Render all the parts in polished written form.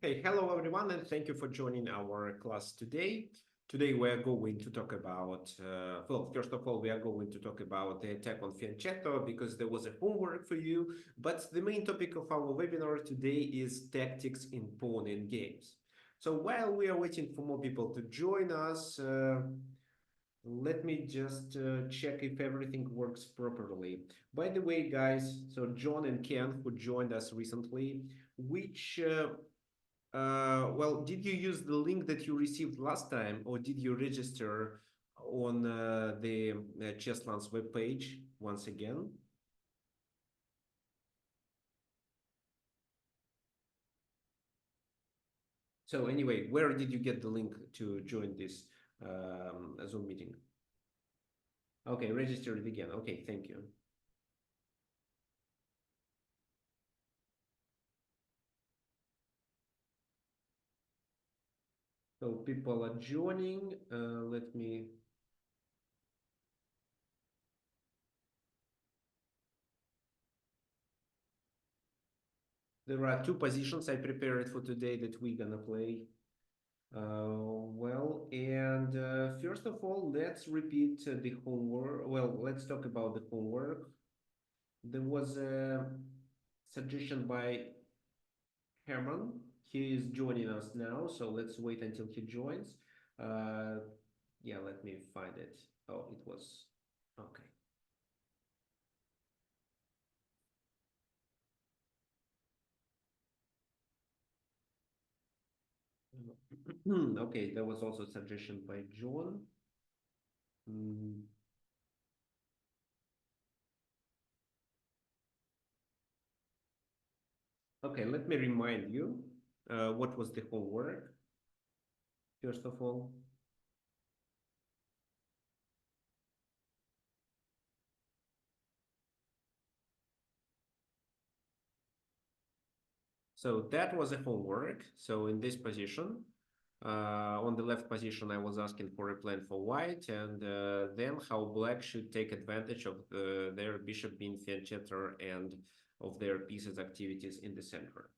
Okay, hello everyone, and thank you for joining our class today. Today we are going to talk about, first of all, we are going to talk about the attack on Fianchetto because there was a homework for you. But the main topic of our webinar today is tactics in pawn and games. So while we are waiting for more people to join us, let me just check if everything works properly. By the way, guys, so John and Ken, who joined us recently, which well, did you use the link that you received last time, or did you register on the Chessland's webpage once again? So anyway, where did you get the link to join this Zoom meeting? Okay, register it again. Okay, thank you. So people are joining. Let me. There are two positions I prepared for today that we're gonna play. Well, and first of all, let's repeat the homework. Well, let's talk about the homework. There was a suggestion by Herman. He is joining us now, so let's wait until he joins. Uh, yeah, let me find it. Oh, it was okay. Okay, there was also a suggestion by John. Mm, okay, let me remind you what was the homework, first of all. So that was a homework. So in this position, on the left position, I was asking for a plan for white, and then how black should take advantage of their bishop being fianchetto and of their pieces activities in the center.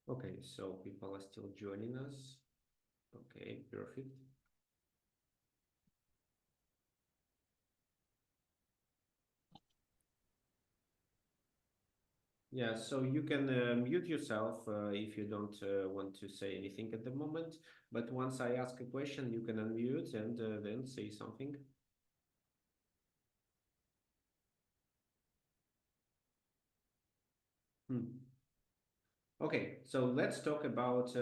Okay, so people are still joining us. Okay, perfect. Yeah, so you can mute yourself if you don't want to say anything at the moment. But once I ask a question, you can unmute and then say something. Hmm. Okay, so let's talk about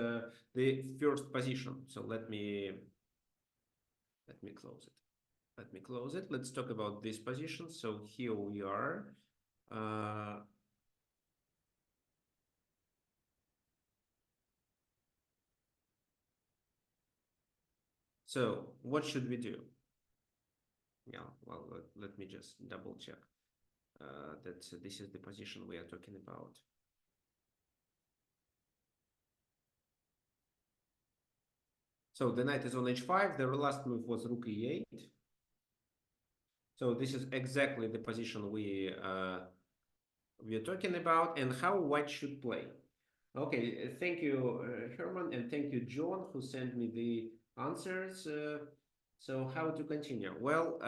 the first position. So let me close it. Let me close it. Let's talk about this position. So here we are. Uh, so what should we do? Yeah, well, let me just double check that this is the position we are talking about. So the knight is on h5. The last move was rook e8. So this is exactly the position we are talking about and how white should play. Okay, thank you, Herman, and thank you, John, who sent me the answers. So how to continue? Well,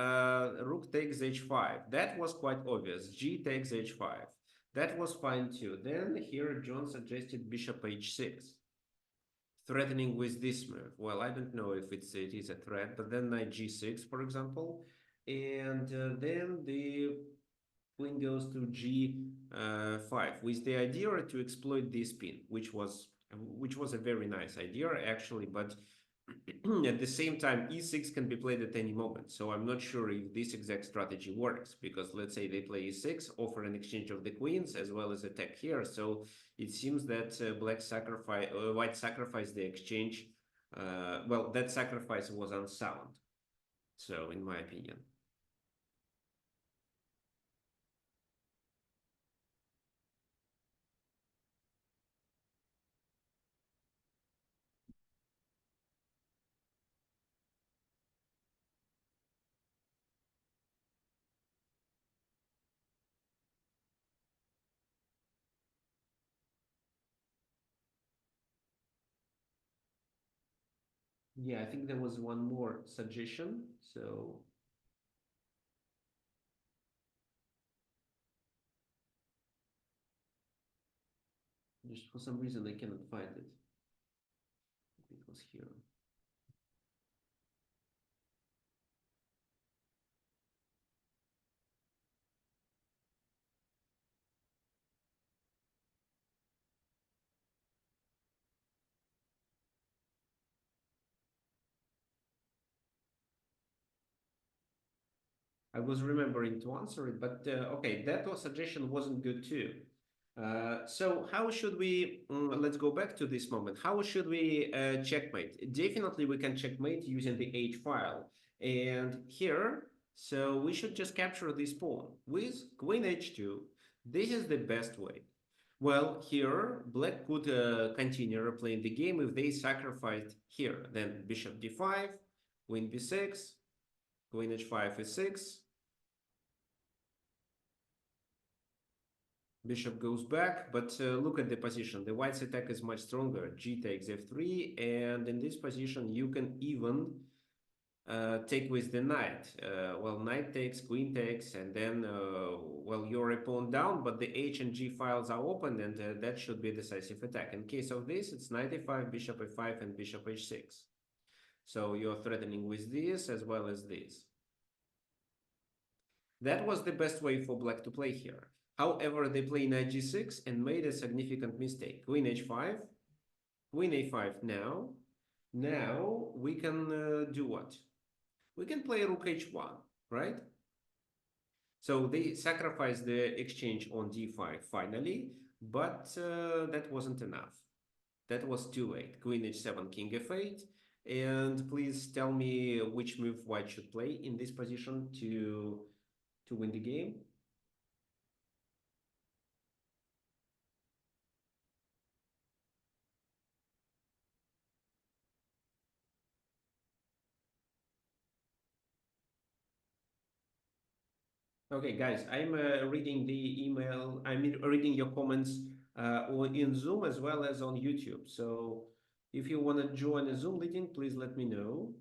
rook takes h5. That was quite obvious. G takes h5. That was fine too. Then here John suggested bishop h6, threatening with this move. Well, I don't know if it is a threat, but then knight g6, for example, and then the queen goes to g5 with the idea to exploit this pin, which was a very nice idea actually, but at the same time e6 can be played at any moment. So I'm not sure if this exact strategy works, because let's say they play e6, offer an exchange of the queens as well as attack here. So it seems that white sacrificed the exchange. Well, that sacrifice was unsound. So, in my opinion. Yeah, I think there was one more suggestion. So, just for some reason, I cannot find it. It was here. I was remembering to answer it, but okay, that suggestion wasn't good too. So how should we, let's go back to this moment. How should we checkmate? Definitely we can checkmate using the H file. And here, so we should just capture this pawn with queen H2. This is the best way. Well, here, black could continue replaying the game if they sacrificed here. Then bishop d5, queen b6, queen h5 e6, bishop goes back, but look at the position. The white's attack is much stronger. G takes f3, and in this position you can even take with the knight. Well, knight takes, queen takes, and then, well, you're a pawn down, but the h and g files are open, and that should be a decisive attack. In case of this, it's knight a5, bishop a5, and bishop h6. So you're threatening with this as well as this. That was the best way for black to play here. However, they play knight g6 and made a significant mistake. Queen h5, queen a5 now. Now we can do what? We can play rook h1, right? So they sacrificed the exchange on d5 finally, but that wasn't enough. That was too late. Queen h7, king f8. And please tell me which move white should play in this position to win the game. Okay, guys, I'm reading the email. I'm reading your comments in Zoom as well as on YouTube. So if you want to join a Zoom meeting, please let me know.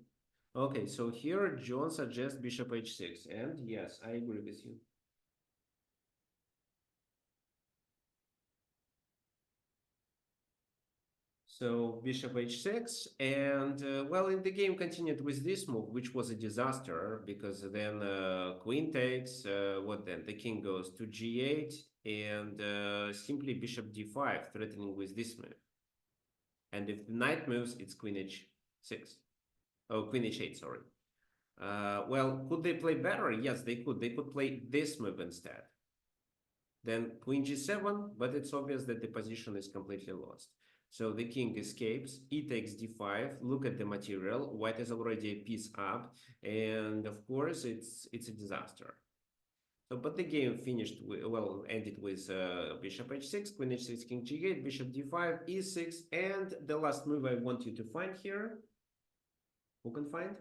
Okay, so here John suggests bishop h6, and yes, I agree with you. So bishop h6, and well, in the game continued with this move, which was a disaster because then queen takes. What then? The king goes to g8, and simply bishop d5, threatening with this move. And if the knight moves, it's queen h6. Oh, queen h8, sorry. Well, could they play better? Yes, they could. They could play this move instead. Then queen g7, but it's obvious that the position is completely lost. So the king escapes, e takes d5, look at the material, white is already a piece up, and of course it's a disaster. So, but the game finished with, well, ended with bishop h6, queen h6, king g8, bishop d5, e6, and the last move I want you to find here. Who can find?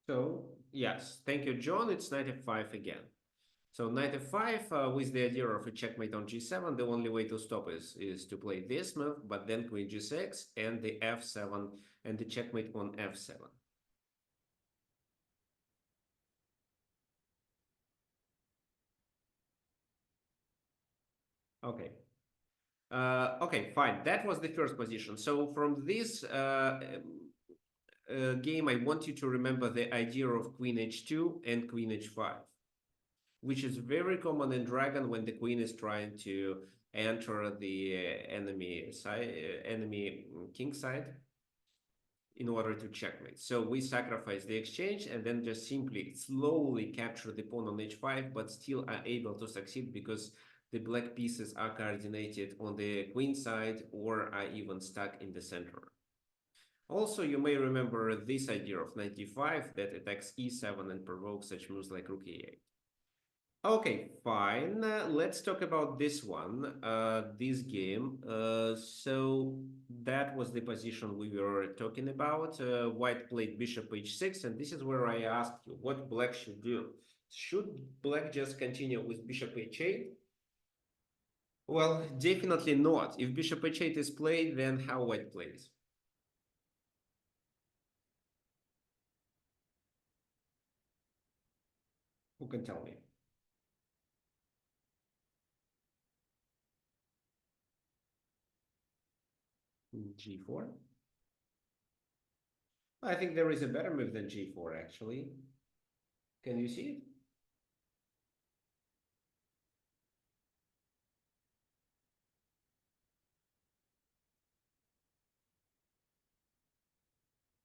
So, yes, thank you, John. It's knight f5 again. So knight f5 with the idea of a checkmate on g7, the only way to stop is to play this move, but then queen g6 and the f7 and the checkmate on f7. Okay. Okay, fine. That was the first position. So from this game, I want you to remember the idea of queen h2 and queen h5, which is very common in Dragon when the queen is trying to enter the enemy side, enemy king side in order to checkmate. So we sacrifice the exchange and then just simply slowly capture the pawn on h5, but still are able to succeed because the black pieces are coordinated on the queen side or are even stuck in the center. Also, you may remember this idea of knight d5 that attacks e7 and provokes such moves like rook e8. Okay, fine. Let's talk about this one, this game. So that was the position we were talking about. White played bishop h6, and this is where I asked you what black should do. Should black just continue with bishop h8? Well, definitely not. If bishop h8 is played, then how white plays? Who can tell me? G4? I think there is a better move than g4, actually. Can you see it?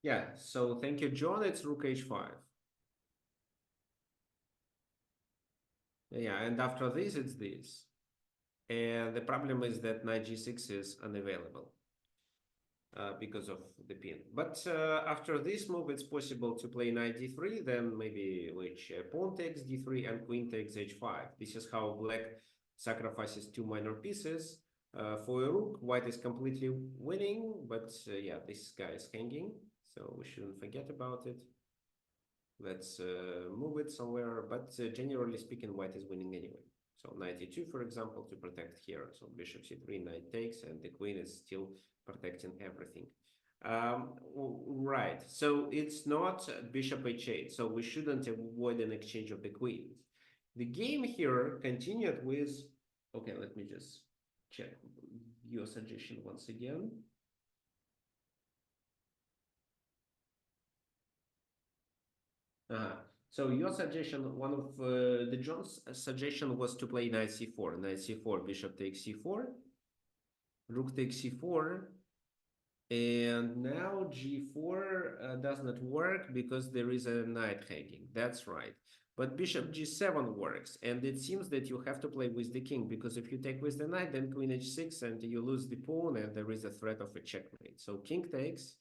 Yeah, so thank you, John. It's rook h5. Yeah, and after this, it's this. And the problem is that knight g6 is unavailable because of the pin. But after this move, it's possible to play knight d3, then maybe which pawn takes d3 and queen takes h5. This is how black sacrifices two minor pieces. For a rook, white is completely winning, but yeah, this guy is hanging, so we shouldn't forget about it. Let's move it somewhere, but generally speaking, white is winning anyway. So knight e2, for example, to protect here. So bishop c3, knight takes, and the queen is still protecting everything. Right, so it's not bishop h8, so we shouldn't avoid an exchange of the queens. The game here continued with, okay, let me just check your suggestion once again. Uh-huh. So your suggestion, one of the John's suggestion was to play knight c4. Knight c4, bishop takes c4, rook takes c4, and now g4 does not work because there is a knight hanging. That's right. But bishop g7 works, and it seems that you have to play with the king because if you take with the knight, then queen h6, and you lose the pawn, and there is a threat of a checkmate. So king takes,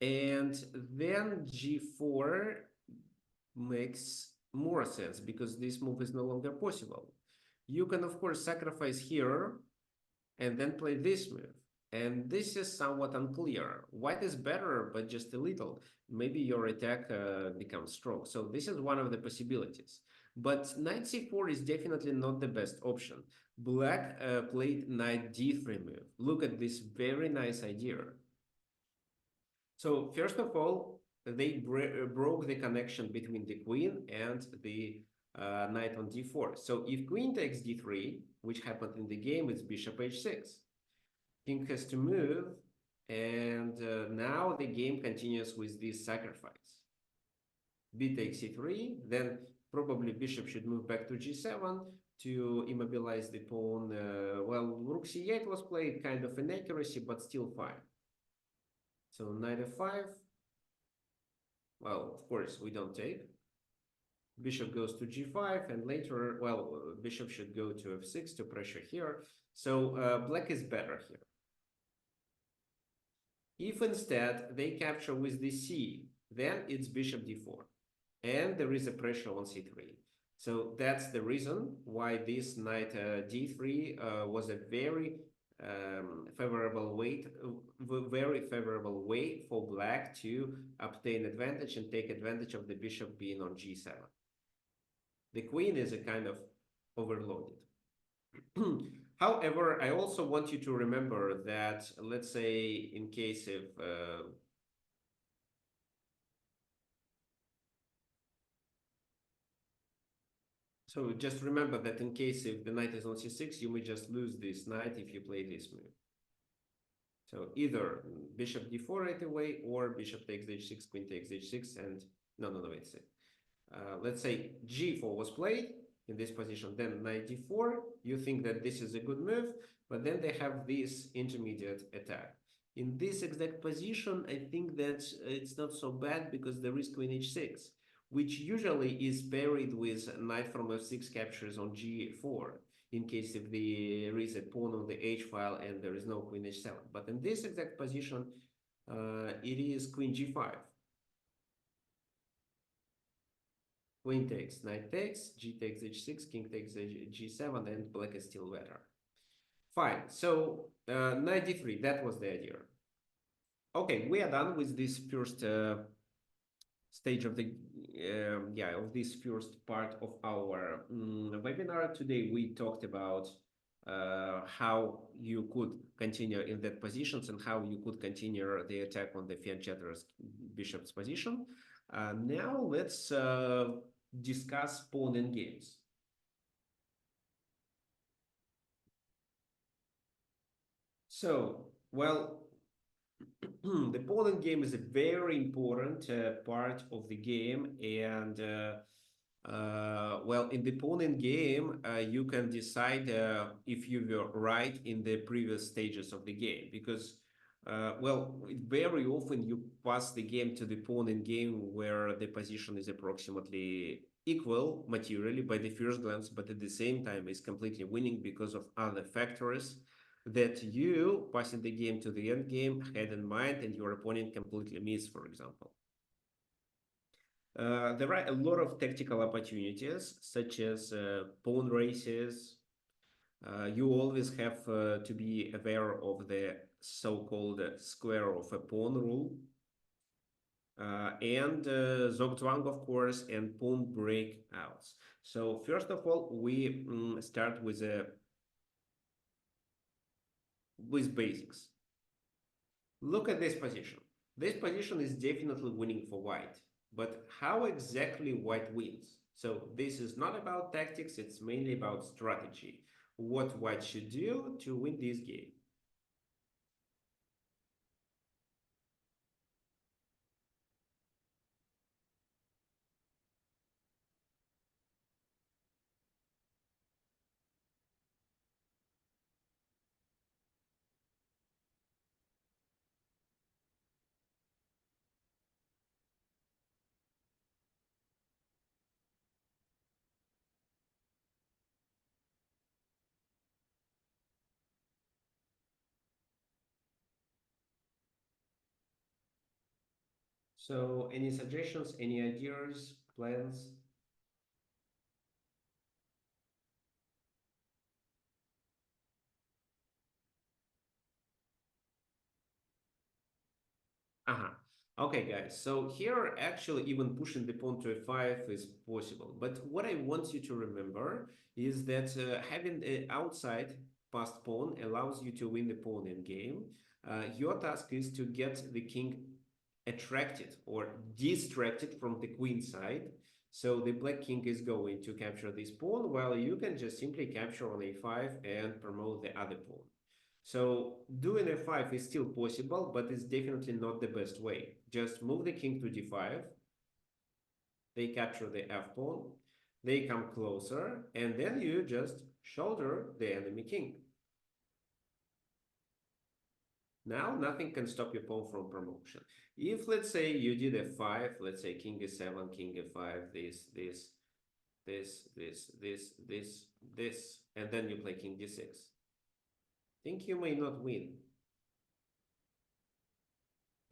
and then g4 makes more sense because this move is no longer possible. You can, of course, sacrifice here and then play this move. And this is somewhat unclear. White is better, but just a little. Maybe your attack becomes strong. So this is one of the possibilities. But knight c4 is definitely not the best option. Black played knight d3 move. Look at this very nice idea. So first of all, they broke the connection between the queen and the knight on d4. So if queen takes d3, which happened in the game, it's bishop h6. King has to move, and now the game continues with this sacrifice. B takes c3, then probably bishop should move back to g7 to immobilize the pawn. Well, rook c8 was played, kind of inaccuracy, but still fine. So knight f5. Well, of course, we don't take. Bishop goes to g5, and later, well, bishop should go to f6 to pressure here. So black is better here. If instead they capture with the c, then it's bishop d4, and there is a pressure on c3. So that's the reason why this knight d3 was a very favorable way for black to obtain advantage and take advantage of the bishop being on g7. The queen is a kind of overloaded. However, I also want you to remember that, let's say, in case of so just remember that in case if the knight is on c6, you may just lose this knight if you play this move. So either bishop d4 right away, or bishop takes h6, queen takes h6, and no, wait a second. Let's say g4 was played in this position, then knight d4, you think that this is a good move, but then they have this intermediate attack. In this exact position, I think that it's not so bad because there is queen h6, which usually is paired with knight from f6 captures on g4, in case if there is a pawn on the h file and there is no queen h7. But in this exact position, it is queen g5. Queen takes, knight takes, g takes h6, king takes g7, and black is still better. Fine, so knight d3, that was the idea. Okay, we are done with this first stage of the yeah, of this first part of our webinar. Today we talked about how you could continue in that positions and how you could continue the attack on the fianchetter's bishop's position. Now let's discuss pawn endgames. So, well, the Poland game is a very important part of the game, and well, in the Poland game, you can decide if you were right in the previous stages of the game, because well, very often you pass the game to the Poland game where the position is approximately equal materially by the first glance, but at the same time is completely winning because of other factors that you passing the game to the end game had in mind and your opponent completely missed, for example. There are a lot of tactical opportunities, such as pawn races. You always have to be aware of the so-called square of a pawn rule, and Zugzwang, of course, and pawn breakouts. So first of all, we start with basics. Look at this position. This position is definitely winning for white, but how exactly white wins? So this is not about tactics, it's mainly about strategy. What white should do to win this game. So any suggestions, any ideas, plans? Uh-huh. Okay, guys. So here, actually, even pushing the pawn to f5 is possible. But what I want you to remember is that having an outside passed pawn allows you to win the pawn in game. Your task is to get the king attracted or distracted from the queen side. So the black king is going to capture this pawn, while you can just simply capture on a5 and promote the other pawn. So doing f5 is still possible, but it's definitely not the best way. Just move the king to d5. They capture the f pawn. They come closer, and then you just shoulder the enemy king. Now nothing can stop your pawn from promotion. If, let's say, you did f5, let's say king e7, king f5, this, and then you play king d6, think you may not win,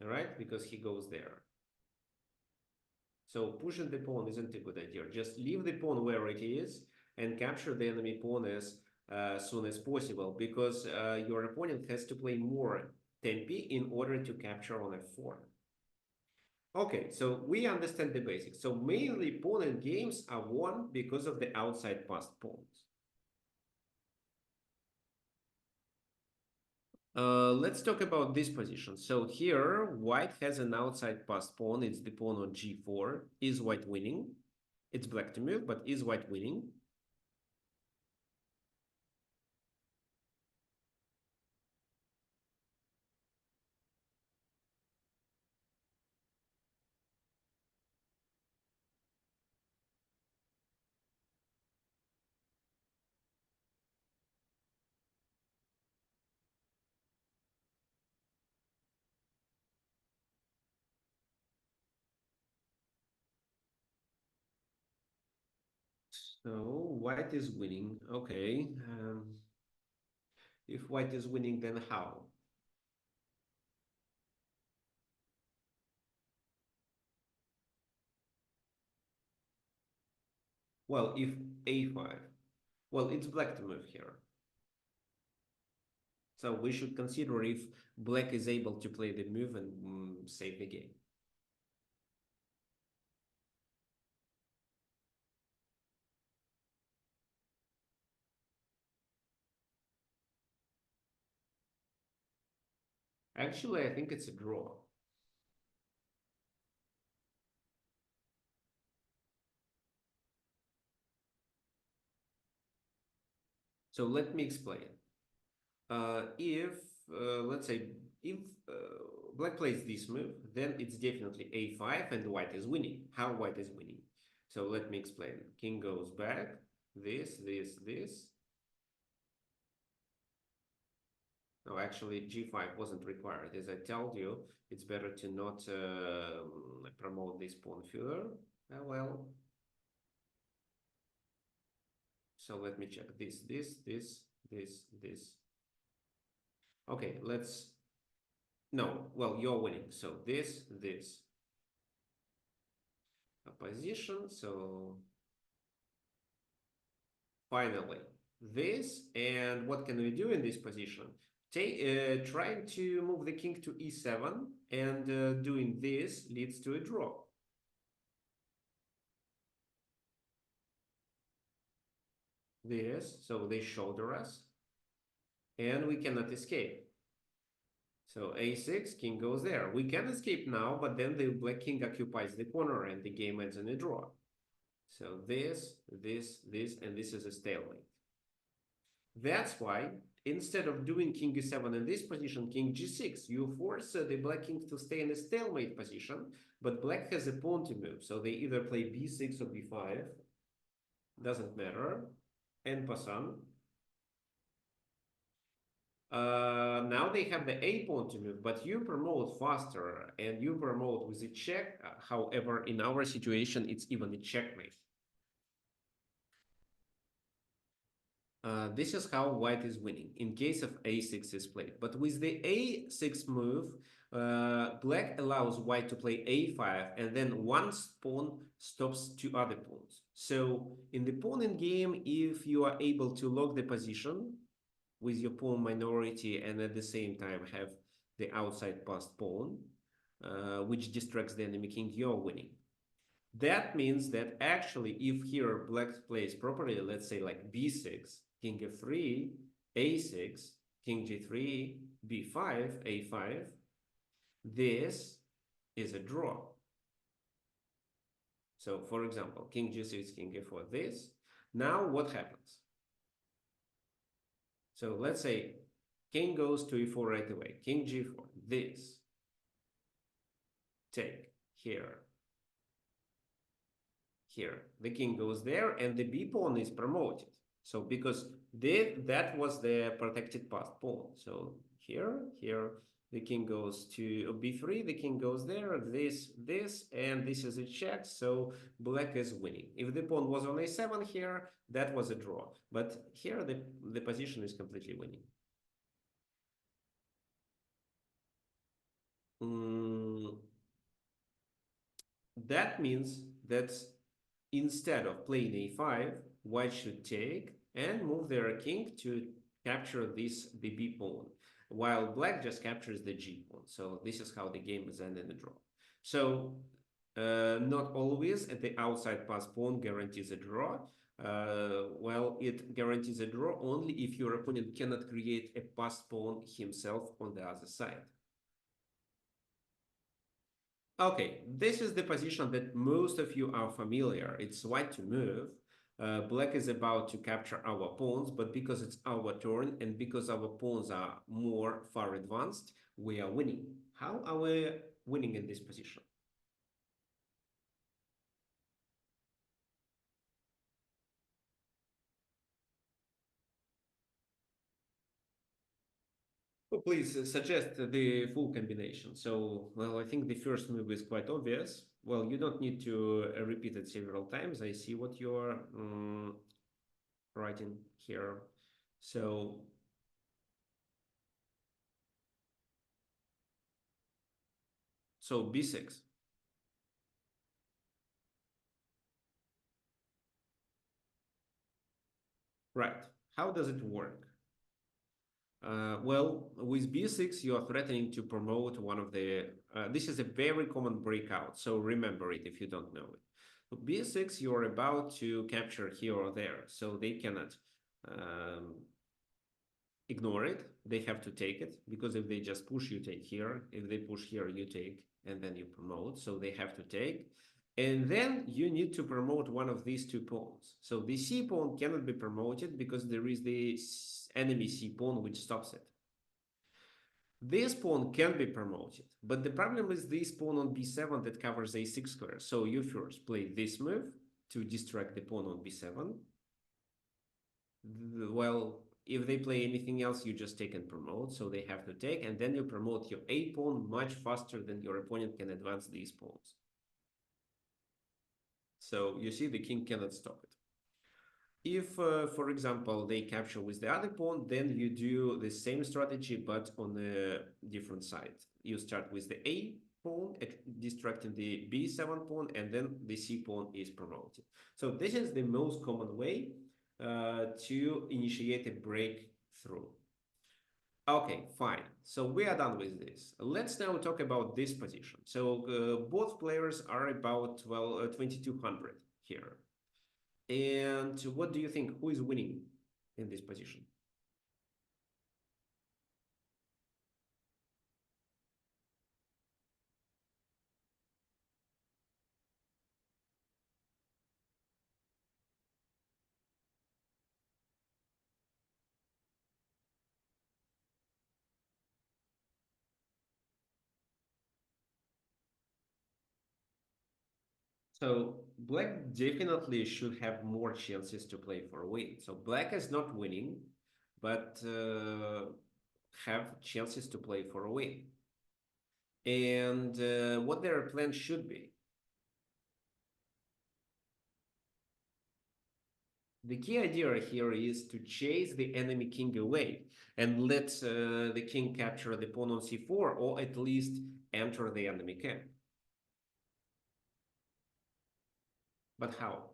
all right? Because he goes there. So pushing the pawn isn't a good idea. Just leave the pawn where it is and capture the enemy pawn as soon as possible, because your opponent has to play more tempi in order to capture on f4. Okay, so we understand the basics. So mainly pawn and games are won because of the outside passed pawns. Let's talk about this position. So here, white has an outside passed pawn. It's the pawn on g4. Is white winning? It's black to move, but is white winning? So white is winning. Okay. If white is winning, then how? Well, if a5. Well, it's black to move here. So we should consider if black is able to play the move and save the game. Actually, I think it's a draw. So let me explain. If let's say if black plays this move, then it's definitely a5 and white is winning. How white is winning? So let me explain. King goes back. This. No, actually, g5 wasn't required. As I told you, it's better to not promote this pawn further. Well, so let me check this. Okay, let's. No, well, you're winning. So this a position. So finally, this. And what can we do in this position? Trying to move the king to e7 and doing this leads to a draw. This, so they shoulder us, and we cannot escape. So a6, king goes there. We can escape now, but then the black king occupies the corner and the game ends in a draw. So this, and this is a stalemate. That's why instead of doing king e7 in this position, king g6, you force the black king to stay in a stalemate position, but black has a pawn to move. So they either play b6 or b5, doesn't matter, en passant. Now they have the a pawn to move, but you promote faster and you promote with a check. However, in our situation, it's even a checkmate. This is how white is winning in case of a6 is played. But with the a6 move, black allows white to play a5, and then one pawn stops two other pawns. So in the pawn in game, if you are able to lock the position with your pawn minority and at the same time have the outside passed pawn, which distracts the enemy king, you're winning. That means that actually, if here black plays properly, let's say like b6, king f3, a6, king g3, b5, a5, this is a draw. So, for example, king g6, king f4, this. Now, what happens? So, let's say king goes to e4 right away, king g4, this, take, here, here. The king goes there and the b pawn is promoted. So because that was the protected passed pawn. So here, the king goes to b3, the king goes there, this, and this is a check, so black is winning. If the pawn was on a7 here, that was a draw. But here the position is completely winning. Mm, that means that instead of playing a5, white should take and move their king to capture the b pawn, while black just captures the g pawn. So this is how the game is ended in a draw. So not always at the outside pass pawn guarantees a draw. Well, it guarantees a draw only if your opponent cannot create a pass pawn himself on the other side. Okay, this is the position that most of you are familiar. It's white to move. Black is about to capture our pawns, but because it's our turn and because our pawns are more far advanced, we are winning. How are we winning in this position? Oh, please suggest the full combination. So, well, I think the first move is quite obvious. Well, you don't need to repeat it several times. I see what you're writing here. So, so b6, right? How does it work? Well, with b6, you are threatening to promote one of the. This is a very common breakout, so remember it if you don't know it. So b6, you're about to capture here or there, so they cannot um, ignore it. They have to take it because if they just push, you take here. If they push here, you take, and then you promote. So they have to take. And then you need to promote one of these two pawns. So the c pawn cannot be promoted because there is the enemy c pawn which stops it. This pawn can be promoted, but the problem is this pawn on b7 that covers a6 square. So you first play this move to distract the pawn on b7. Well, if they play anything else, you just take and promote, so they have to take, and then you promote your a pawn much faster than your opponent can advance these pawns. So you see the king cannot stop it. If, for example, they capture with the other pawn, then you do the same strategy, but on a different side. You start with the A pawn, distracting the B7 pawn, and then the C pawn is promoted. So this is the most common way to initiate a breakthrough. Okay, fine. So we are done with this. Let's now talk about this position. So both players are about, well, 2200 here. And what do you think? Who is winning in this position? So black definitely should have more chances to play for a win. So black is not winning, but have chances to play for a win. And what their plan should be. The key idea here is to chase the enemy king away and let the king capture the pawn on c4 or at least enter the enemy camp. But how?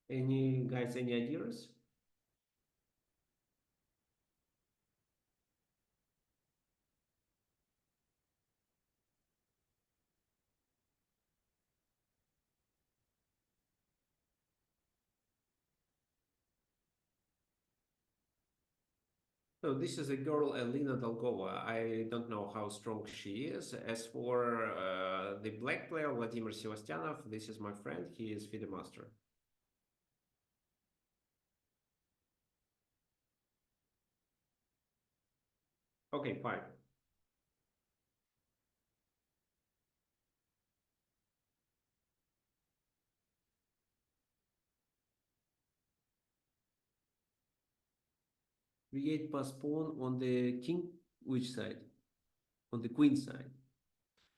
Any guys, any ideas? So this is a girl, Elena Dolgova. I don't know how strong she is. As for the black player, Vladimir Sevastyanov, this is my friend. He is FIDE master. Okay, fine. Create pass pawn on the king, which side? On the queen side.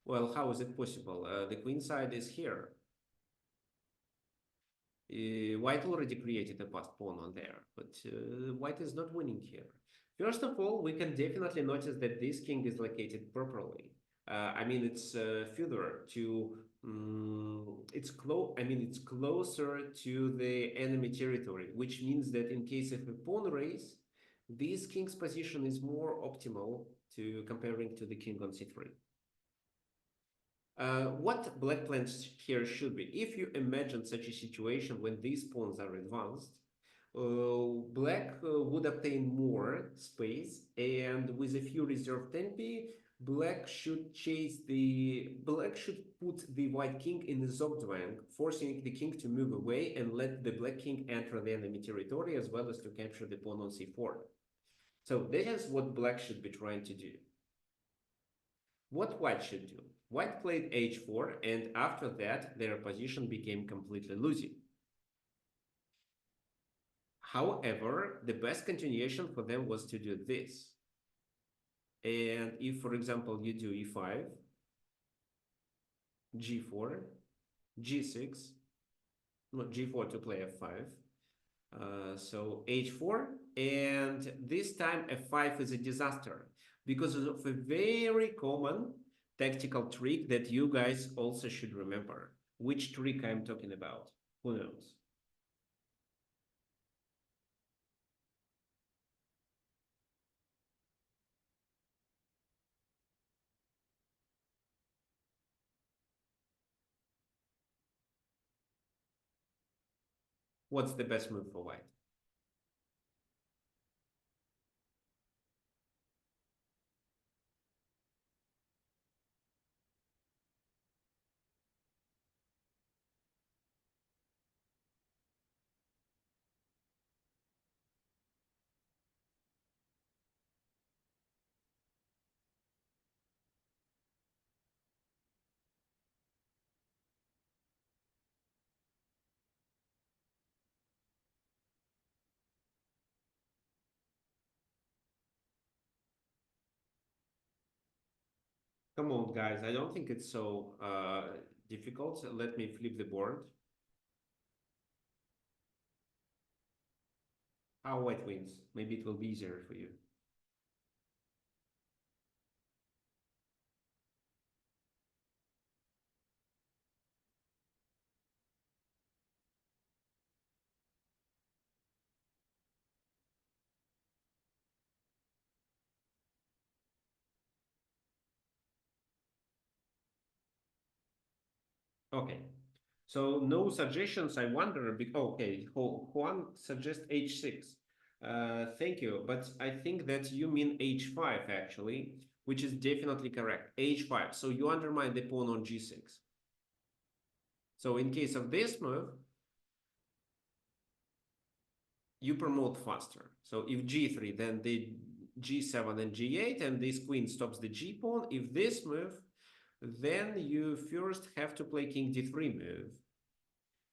Well, how is it possible? The queen side is here. White already created a passed pawn on there, but White is not winning here. First of all, we can definitely notice that this king is located properly. I mean, it's further to it's close. I mean, it's closer to the enemy territory, which means that in case of a pawn race, this king's position is more optimal to comparing to the king on c3. What black plans here should be? If you imagine such a situation when these pawns are advanced, black would obtain more space, and with a few reserve tempi, black should put the white king in the Zugzwang, forcing the king to move away and let the black king enter the enemy territory as well as to capture the pawn on c4. So that is what black should be trying to do. What white should do? White played h4, and after that, their position became completely losing. However, the best continuation for them was to do this. And if, for example, you do e5, g4, g6, no, g4 to play f5, so h4, and this time f5 is a disaster because of a very common tactical trick that you guys also should remember. Which trick I'm talking about? Who knows? What's the best move for white? Come on, guys. I don't think it's so difficult. Let me flip the board. How white wins? Maybe it will be easier for you. Okay. So no suggestions. I wonder. Okay, Juan suggests h6. Thank you, but I think that you mean h5 actually, which is definitely correct. h5. So you undermine the pawn on g6. So in case of this move, you promote faster. So if g3, then the g7 and g8, and this queen stops the g pawn. If this move, then you first have to play king d3 move,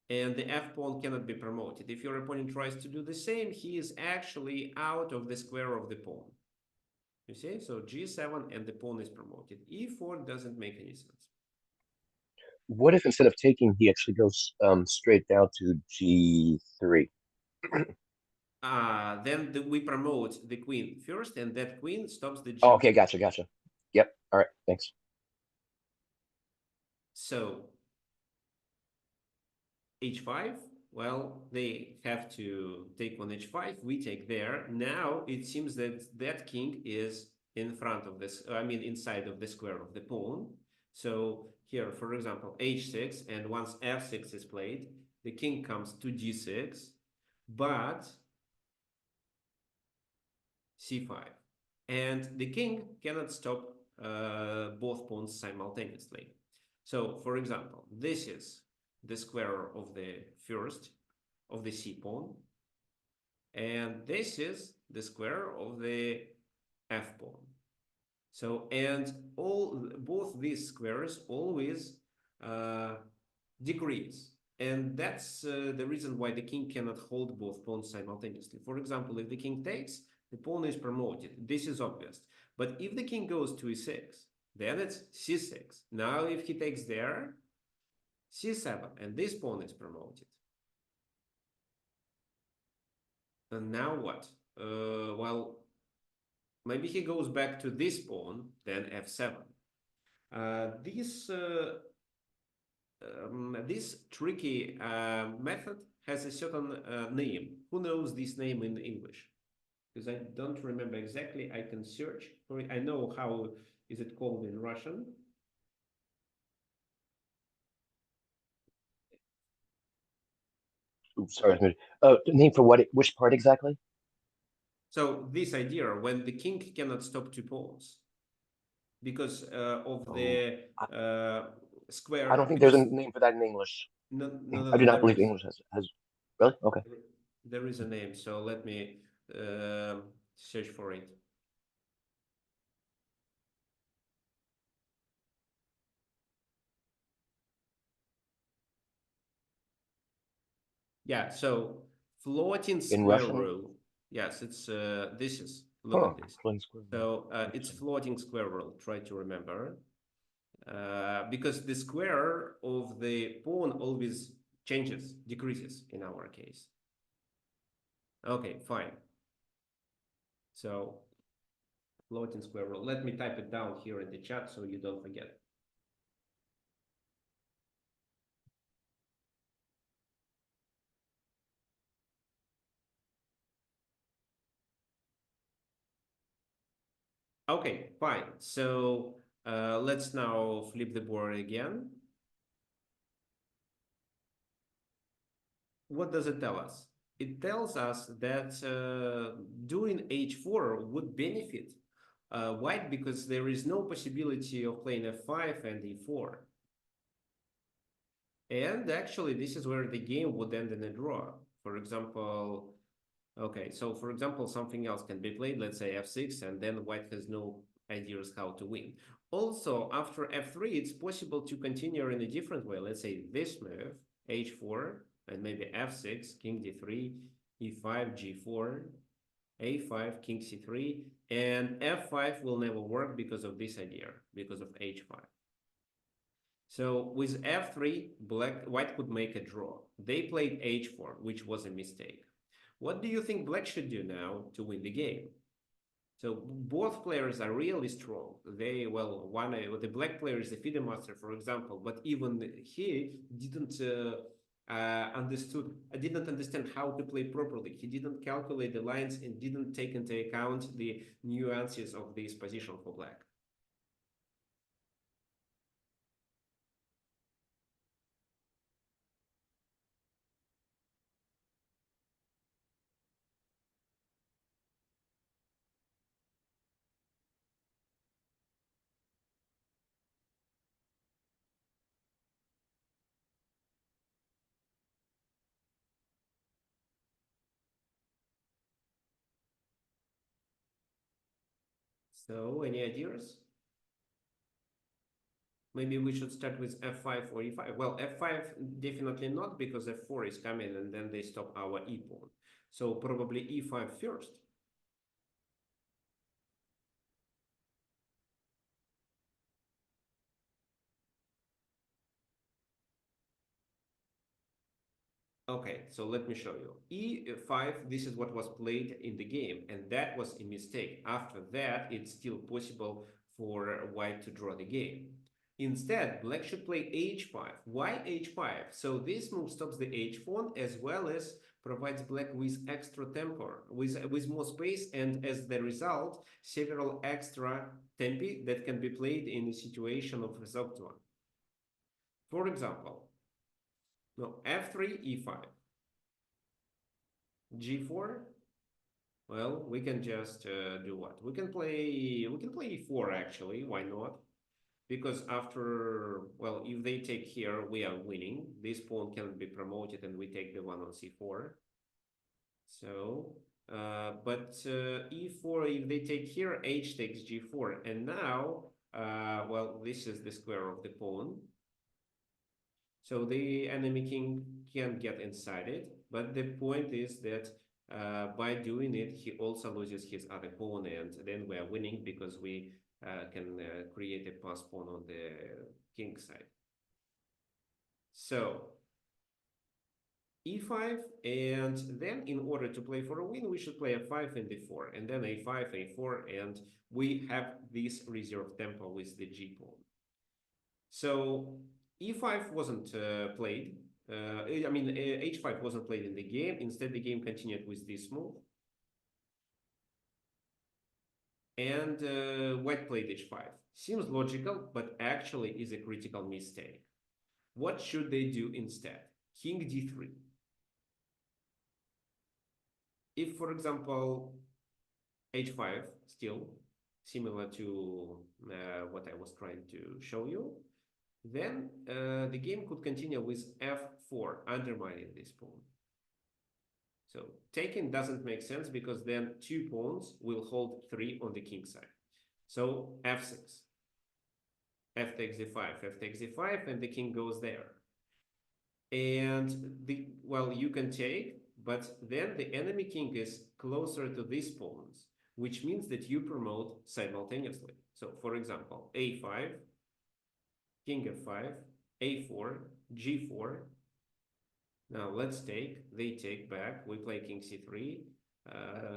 and the f pawn cannot be promoted. If your opponent tries to do the same, he is actually out of the square of the pawn. You see? So g7 and the pawn is promoted. e4 doesn't make any sense. What if instead of taking, he actually goes straight down to G3? We promote the queen first, and that queen stops the Oh, g okay, pawn. gotcha, gotcha. Yep. All right, thanks. So h5, well, they have to take on h5. We take there. Now it seems that that king is in front of this, I mean, inside of the square of the pawn. So here, for example, h6, and once f6 is played, the king comes to d6, but c5. And the king cannot stop both pawns simultaneously. So, for example, this is the square of the first of the c pawn, and this is the square of the f pawn. So, and all both these squares always uh, decrease. And that's the reason why the king cannot hold both pawns simultaneously. For example, if the king takes, the pawn is promoted. This is obvious. But if the king goes to e6, Then it's c6. Now if he takes there, c7, and this pawn is promoted. And now what? Well, maybe he goes back to this pawn, then f7. This tricky method has a certain name. Who knows this name in English? Because I don't remember exactly. I can search for it. I know how is it called in Russian. Oops, sorry. Name for what? Which part exactly? So this idea when the king cannot stop two pawns because of Oh, the I, I don't square, think there's a because name for that in English. I no, do not there believe is. English has. Really? Okay. There is a name, so let me search for it. Yeah, so floating In square Russian? rule. Yes, it's this is look Huh. at this. Flying square. So it's Interesting. floating square rule. Try to remember because the square of the pawn always changes, decreases in our case. Okay, fine. So floating square rule. Let me type it down here in the chat so you don't forget. Okay, fine. So let's now flip the board again. What does it tell us? It tells us that doing h4 would benefit white because there is no possibility of playing f5 and e4. And actually, this is where the game would end in a draw. For example, okay, so for example, something else can be played, let's say f6, and then white has no ideas how to win. Also, after f3, it's possible to continue in a different way. Let's say this move, h4, and maybe f6, king d3, e5, g4, a5, king c3, and f5 will never work because of this idea, because of h5. So with f3, white could make a draw. They played h4, which was a mistake. What do you think black should do now to win the game? So both players are really strong. They well, one the black player is the FIDE master, for example, but even he didn't understand how to play properly. He didn't calculate the lines and didn't take into account the nuances of this position for black. So any ideas? Maybe we should start with f5 or e5. Well, f5 definitely not because f4 is coming and then they stop our e pawn. So probably e5 first. Okay, so let me show you. E5, this is what was played in the game, and that was a mistake. After that, it's still possible for white to draw the game. Instead, black should play h5. Why h5? So this move stops the h pawn as well as provides black with extra tempo, with more space, and as the result, several extra tempi that can be played in a situation of result one. For example, no, f3, e5. g4. Well, we can just do what? We can play e4 actually. Why not? Because after, well, if they take here, we are winning. This pawn can be promoted and we take the one on c4. So, but e4, if they take here, h takes g4. And now, well, this is the square of the pawn. So the enemy king can get inside it, but the point is that by doing it, he also loses his other pawn, and then we are winning because we can create a pass pawn on the king side. So e5, and then in order to play for a win, we should play a5 and d4, and then a5, a4, and we have this reserve tempo with the g pawn. So e5 wasn't played. I mean, h5 wasn't played in the game. Instead, the game continued with this move. And white played h5. Seems logical, but actually is a critical mistake. What should they do instead? King d3. If, for example, h5, still similar to what I was trying to show you, then the game could continue with f4, undermining this pawn. So taking doesn't make sense because then two pawns will hold three on the king side. So f6, f takes d5, f takes d5, and the king goes there. And well, you can take, but then the enemy king is closer to these pawns, which means that you promote simultaneously. So for example, a5, king f5, a4, g4. Now let's take, they take back, we play king c3.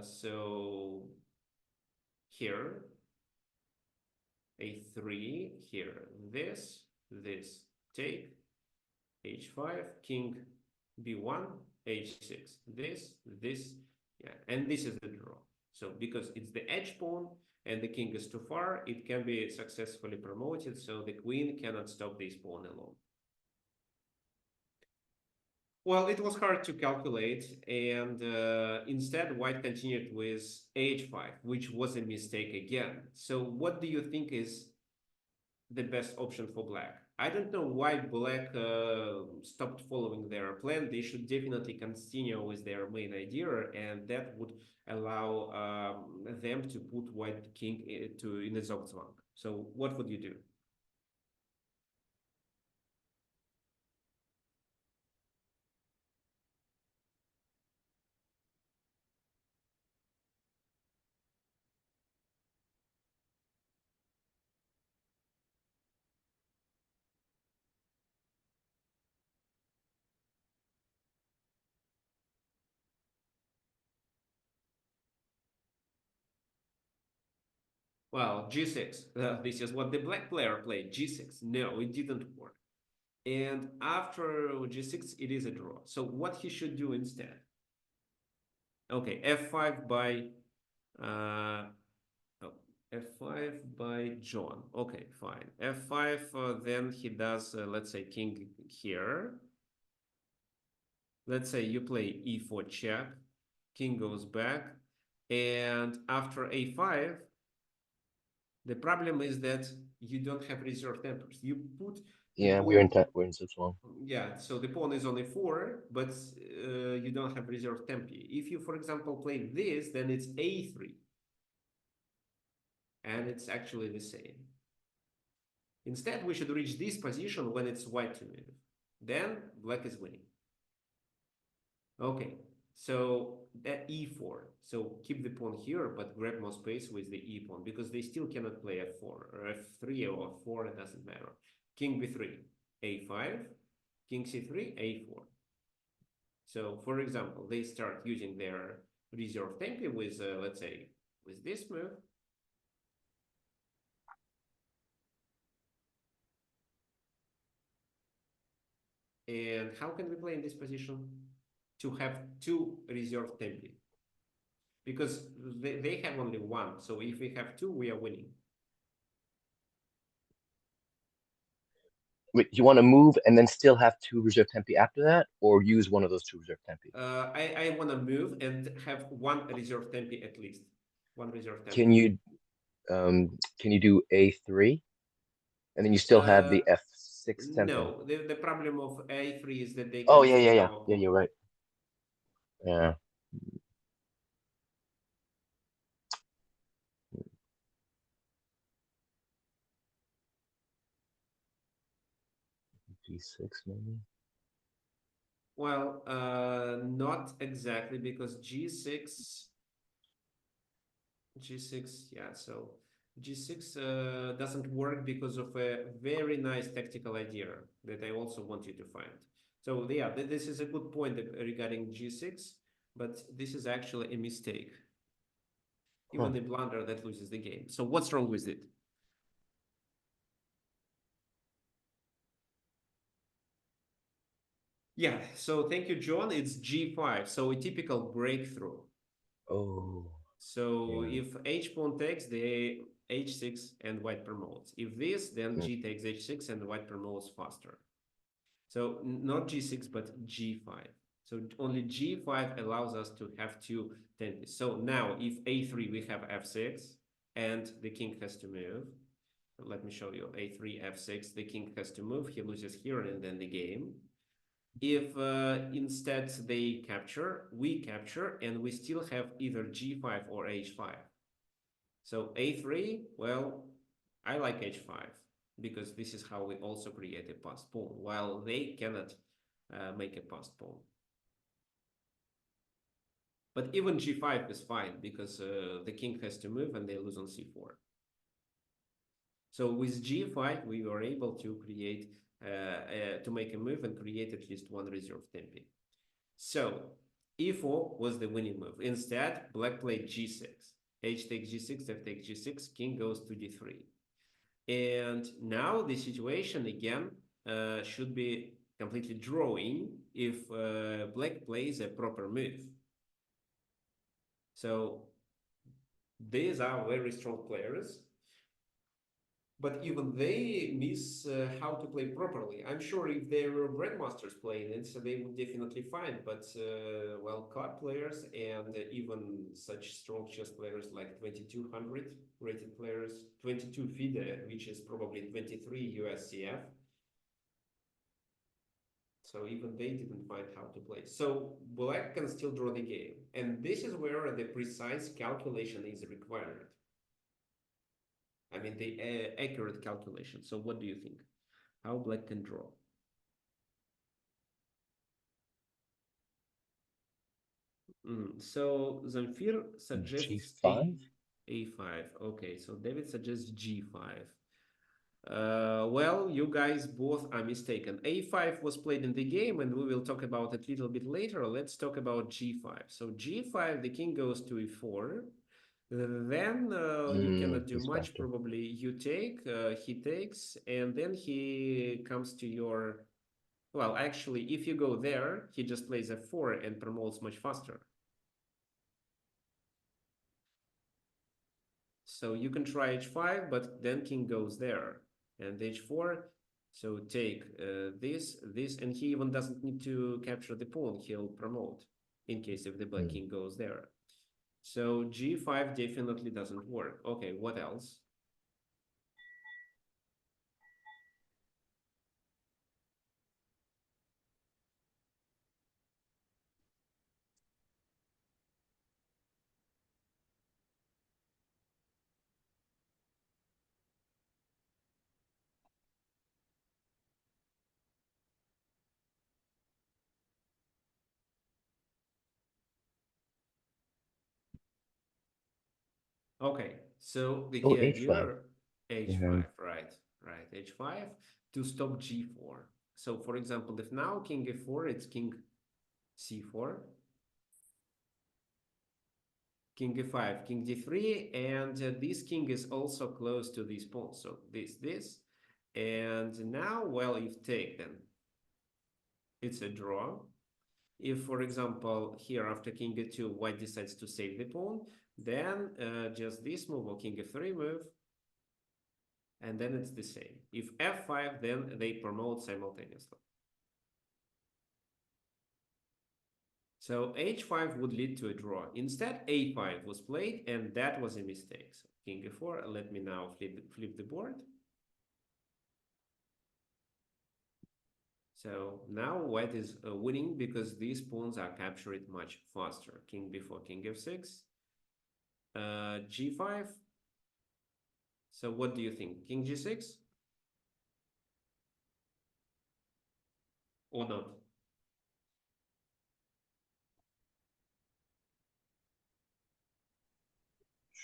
So here, a3, here, this, take, h5, king b1, h6, this, yeah, and this is the draw. So because it's the edge pawn and the king is too far, it can be successfully promoted, so the queen cannot stop this pawn alone. Well, it was hard to calculate, and instead white continued with h5, which was a mistake again. So what do you think is the best option for black? I don't know why black stopped following their plan. They should definitely continue with their main idea, and that would allow them to put white king in a Zugzwang. So what would you do? Well, g6. This is what the black player played, g6. No, it didn't work. And after g6, it is a draw. So what he should do instead? Okay, f5 by uh, oh, f5 by John. Okay, fine. f5, then he does, let's say, king here. Let's say you play e4 check, king goes back, and after a5, the problem is that you don't have reserve tempers. You put the Yeah, pawn, we're in such one. yeah, so the pawn is on a4, but you don't have reserve tempi. If you, for example, play this, then it's a3, and it's actually the same. Instead, we should reach this position when it's white to move. Then black is winning. Okay, so that e4. So keep the pawn here, but grab more space with the e pawn because they still cannot play f4 or f3 or f4. It doesn't matter. King b3, a5, king c3, a4. So for example, they start using their reserve tempi with, let's say, with this move. And how can we play in this position? To have two reserve tempi because they have only one. So if we have two, we are winning. Wait, do you want to move and then still have two reserve tempi after that, or use one of those two reserve tempi? I want to move and have one reserve tempi at least. One reserve Can tempi. you can you do a3, and then you still have Uh, the f6 tempo? no, the problem of a3 is that they Oh can yeah, yeah, choose yeah, our yeah. pawn. You're right. Yeah, g6 maybe. Well, not exactly because g6, yeah, so. G6 doesn't work because of a very nice tactical idea that I also want you to find. So yeah, this is a good point regarding G6, but this is actually a mistake, Huh. even a blunder that loses the game. So what's wrong with it? Yeah, so thank you, John. It's G5, so a typical breakthrough. Oh, So yeah. if H pawn takes, the H6 and white promotes. If this, then Mm, G takes H6 and white promotes faster. So not G6, but G5. So only G5 allows us to have two tendencies. So now if A3, we have F6 and the king has to move. Let me show you A3, F6, the king has to move. He loses here and then the game. If instead they capture, we capture, and we still have either G5 or H5. So A3, well, I like H5 because this is how we also create a passed pawn, while they cannot make a passed pawn. But even G5 is fine because the king has to move and they lose on C4. So with G5, we were able to create, to make a move and create at least one reserve tempi. So E4 was the winning move. Instead, black played G6. H takes G6, F takes G6, king goes to D3. And now the situation again should be completely drawing if black plays a proper move. So these are very strong players, but even they miss how to play properly. I'm sure if they were grandmasters playing it, so they would definitely find. But well, card players and even such strong chess players like 2200 rated players, 22 FIDE, which is probably 23 USCF. So even they didn't find how to play. So black can still draw the game, and this is where the precise calculation is required. I mean, the accurate calculation. So what do you think? How black can draw? So Zamfir suggests G5? A5. Okay, so David suggests G5. Well, you guys both are mistaken. A5 was played in the game, and we will talk about it a little bit later. Let's talk about G5. So G5, the king goes to E4. Then you cannot do This much. factor. Probably you take, he takes, and then he comes to your. Well, actually, if you go there, he just plays F4 and promotes much faster. So you can try H5, but then king goes there. And H4, so take this, and he even doesn't need to capture the pawn. He'll promote in case if the black Mm. king goes there. So G5 definitely doesn't work. Okay, what else? Okay, so the Oh, key H5. idea, Yeah. H5, right, H5 to stop G4. So for example, if now king F4, it's king C4, king e5, king d3, and this king is also close to this pawn. So this, and now, well, if take, then it's a draw. If, for example, here after king e2, white decides to save the pawn, then just this move or king f3 move, and then it's the same. If f5, then they promote simultaneously. So h5 would lead to a draw. Instead, a5 was played, and that was a mistake. So king e4, let me now flip the board. So now white is winning because these pawns are captured much faster. King b4, king f6, g5. So what do you think? King g6 or not?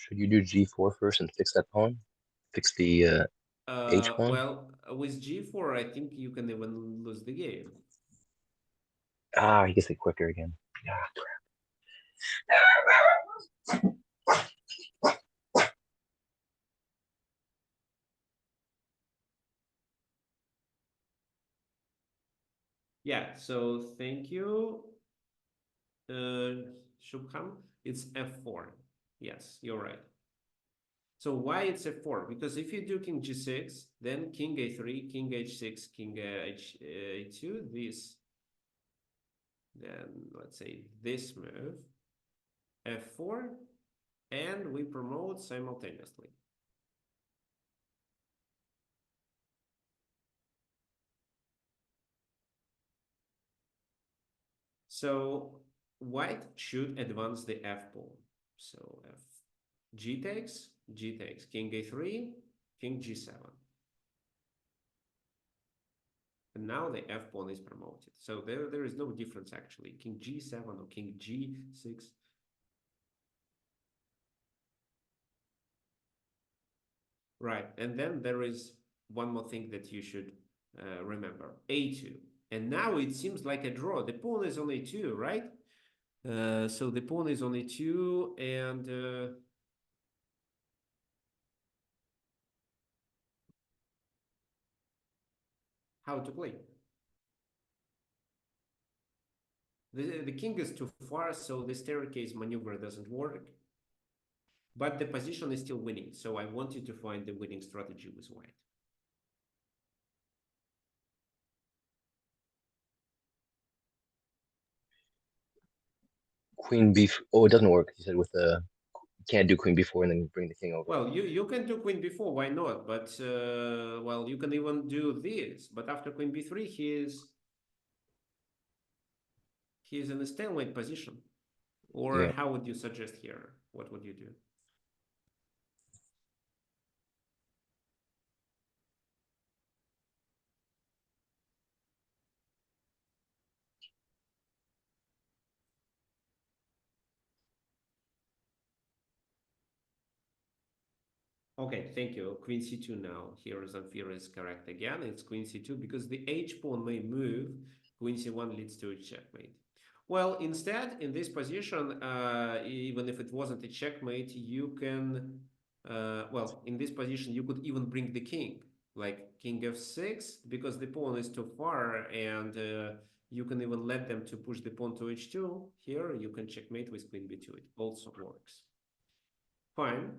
Should you do G4 first and fix that pawn? Fix the H pawn? Well, with G4, I think you can even lose the game. Ah, he gets it quicker again. Ah, Yeah, so thank you, Shubham. It's F4. Yes, you're right. So why it's F4? Because if you do King G6, then King A3, King H6, King A2, this, then let's say this move, F4, and we promote simultaneously. So white should advance the F pawn. So F G takes, G takes, King A3, King G7. And now the F pawn is promoted. So there is no difference actually. King G7 or King G6. Right. And then there is one more thing that you should remember. A2. And now it seems like a draw. The pawn is on A2, right? So the pawn is on A2 and how to play. The king is too far, so the staircase maneuver doesn't work. But the position is still winning, so I wanted to find the winning strategy with white. Queen B. Oh, it doesn't work. He said with the can't do Queen B4 and then bring the king over. Well, you can do queen b4, why not? But well, you can even do this. But after queen b3, he is in a stalemate position. Or Yeah. how would you suggest here? What would you do? Okay, thank you. Queen c2 now. Here Zamfir is correct again. It's queen c2 because the h pawn may move. Queen c1 leads to a checkmate. Well, instead, in this position, even if it wasn't a checkmate, you can, well, in this position, you could even bring the king, like king f6, because the pawn is too far, and you can even let them to push the pawn to h2. Here, you can checkmate with queen b2. It also works. Fine.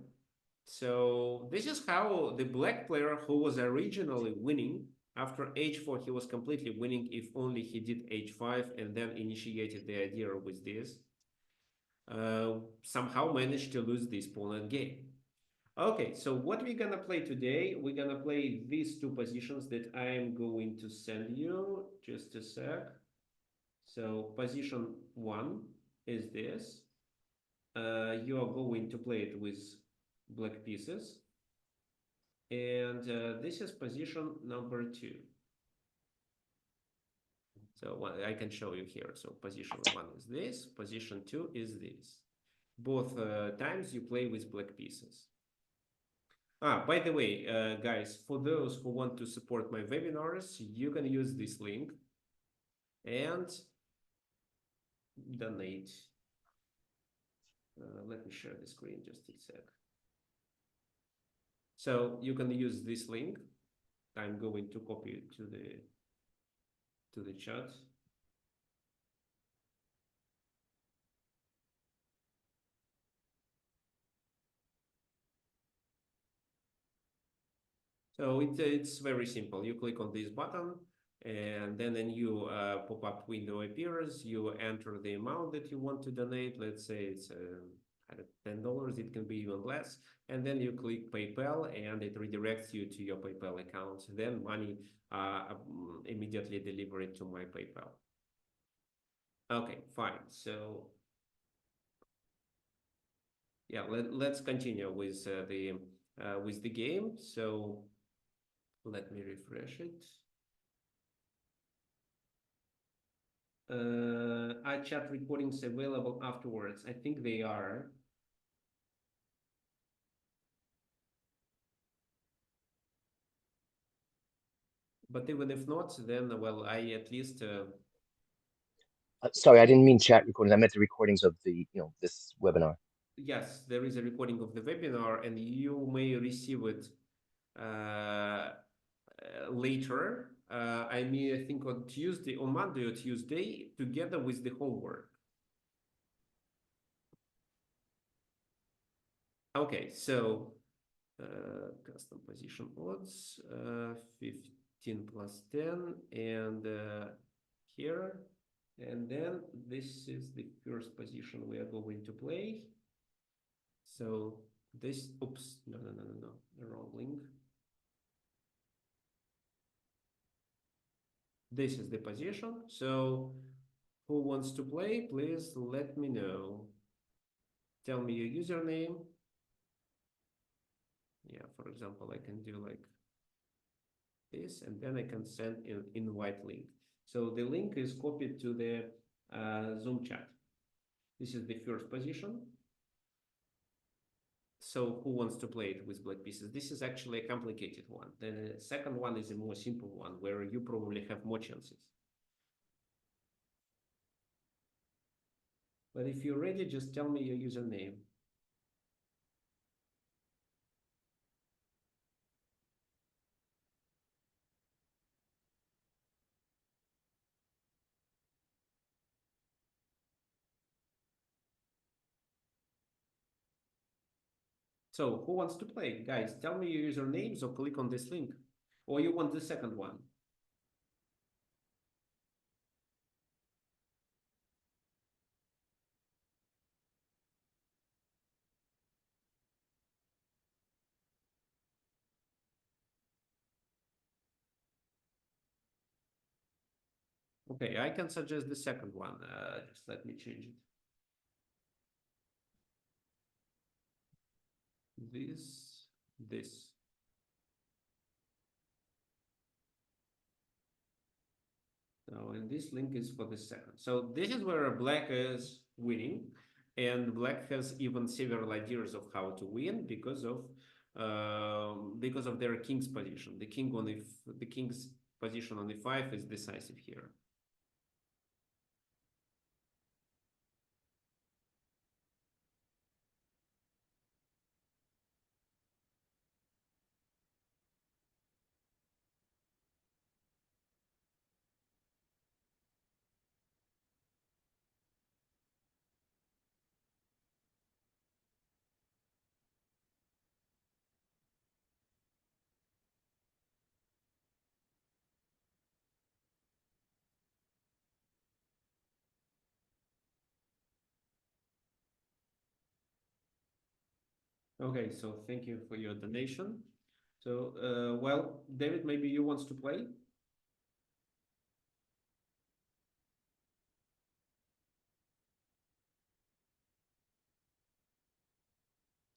So this is how the black player who was originally winning after h4, he was completely winning if only he did h5 and then initiated the idea with this, somehow managed to lose this pawn and game. Okay, so what we're gonna play today, we're gonna play these two positions that I'm going to send you. Just a sec. So position one is this. You are going to play it with black pieces. And this is position number two. So well, I can show you here. So position one is this, position two is this. Both times you play with black pieces. Ah, by the way, guys, for those who want to support my webinars, you can use this link and donate. Let me share the screen just a sec. So you can use this link. I'm going to copy it to the chat. So it's very simple. You click on this button, and then a new pop-up window appears. You enter the amount that you want to donate. Let's say it's $10. It can be even less. And then you click PayPal, and it redirects you to your PayPal account. Then money immediately delivered to my PayPal. Okay, fine. So yeah, let's continue with the game. So let me refresh it. Are chat recordings available afterwards? I think they are. But even if not, then well, I at least Sorry, I didn't mean chat recordings. I meant the recordings of this webinar. yes, there is a recording of the webinar, and you may receive it later. I mean, I think on Tuesday, on Monday or Tuesday, together with the homework. Okay, so custom position odds, 15 plus 10, and here, and then this is the first position we are going to play. So this, oops, no, the wrong link. This is the position. So who wants to play? Please let me know. Tell me your username. Yeah, for example, I can do like this, and then I can send an invite link. So the link is copied to the Zoom chat. This is the first position. So who wants to play it with black pieces? This is actually a complicated one. The second one is a more simple one where you probably have more chances. But if you're ready, just tell me your username. So who wants to play? Guys, tell me your usernames or click on this link. Or you want the second one? Okay, I can suggest the second one. Just let me change it. This. So, and this link is for the second. So this is where black is winning, and black has even several ideas of how to win because of their king's position. The king's position on e5 is decisive here. Okay, so thank you for your donation. So, well, David, maybe you wants to play?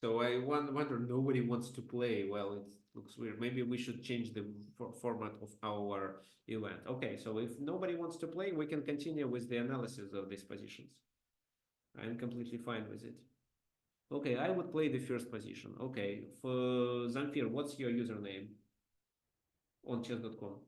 So I wonder, nobody wants to play. Well, it looks weird. Maybe we should change the format of our event. Okay, so if nobody wants to play, we can continue with the analysis of these positions. I'm completely fine with it. Okay, I would play the first position. Okay, for Zamfir, what's your username on chess.com?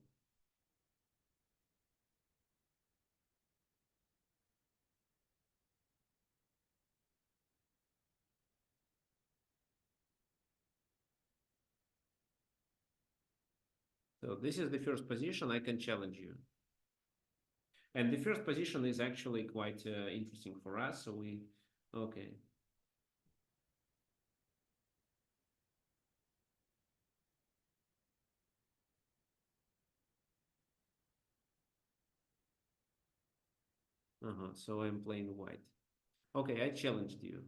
So this is the first position. I can challenge you. And the first position is actually quite interesting for us. So okay. So I'm playing white. Okay, I challenged you.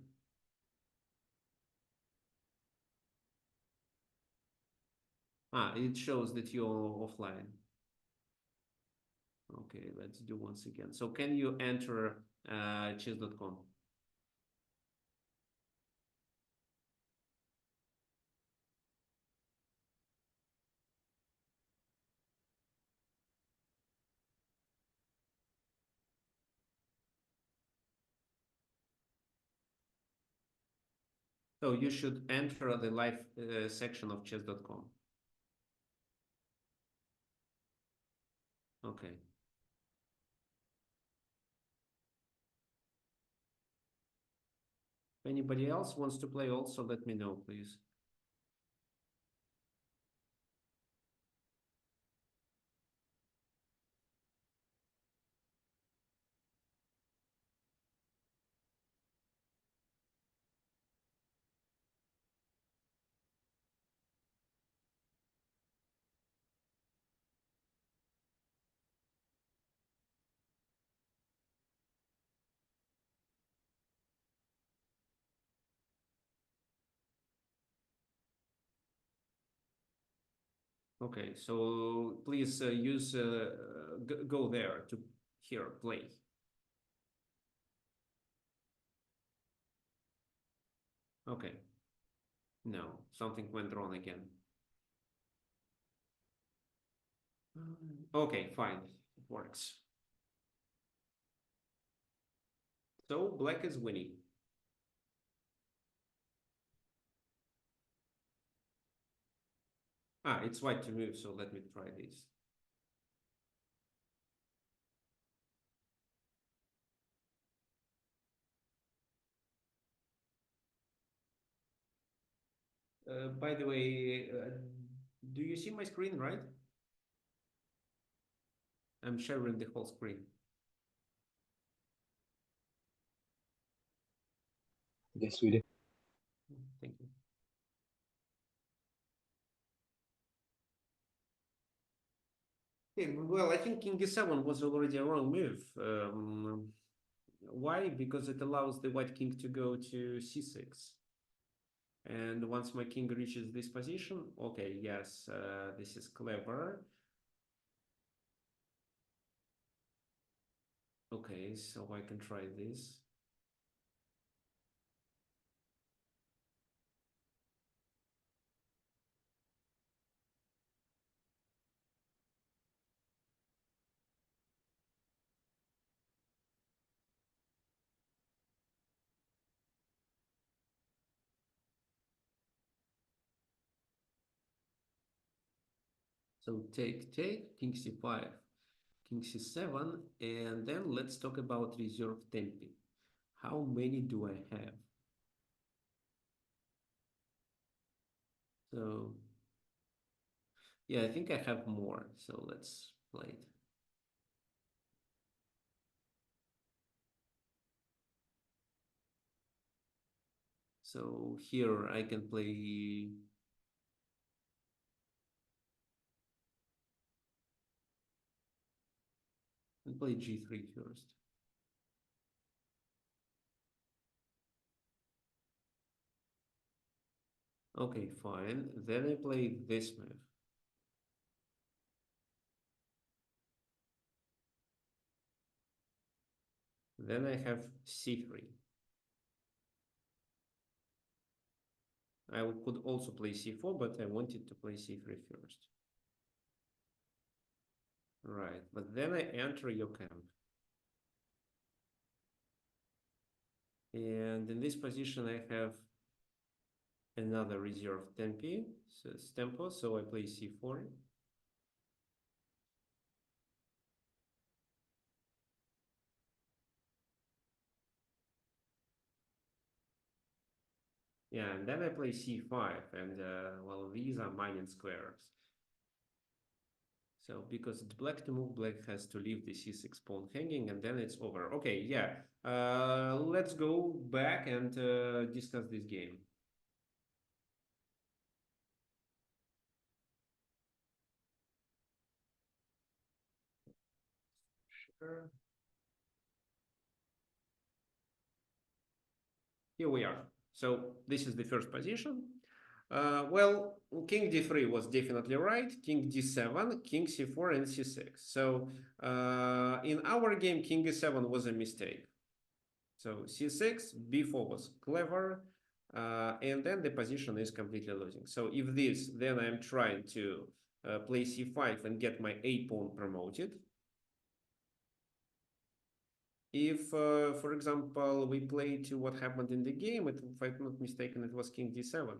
It shows that you're offline. Okay, let's do once again. So can you enter chess.com? So you should enter the live section of chess.com. Okay. If anybody else wants to play also, let me know, please. Okay, so please use go there to here play. Okay, no, something went wrong again. Okay, fine, it works. So black is winning. Ah, it's white to move, so let me try this. By the way, do you see my screen, right? I'm sharing the whole screen. Yes, we do. Thank you. Okay, well, I think king e7 was already a wrong move. Why? Because it allows the white king to go to c6. And once my king reaches this position, okay, yes, this is clever. Okay, so I can try this. So take, king c5, king c7, and then let's talk about reserve tempi. How many do I have? So yeah, I think I have more. So let's play it. So here I can play g3 first. Okay, fine. Then I play this move. Then I have c3. I could also play c4, but I wanted to play c3 first. Right, but then I enter your camp. And in this position, I have another reserve tempo, so I play c4. Yeah, and then I play c5, and well, these are mining squares. So because it's black to move, black has to leave the c6 pawn hanging, and then it's over. Okay, yeah. Let's go back and discuss this game. Sure. Here we are. So this is the first position. Well, king d3 was definitely right. King d7, king c4, and c6. So in our game, king e7 was a mistake. So c6, b4 was clever, and then the position is completely losing. So if this, then I'm trying to play c5 and get my a pawn promoted. If, for example, we play to what happened in the game, if I'm not mistaken, it was king d7.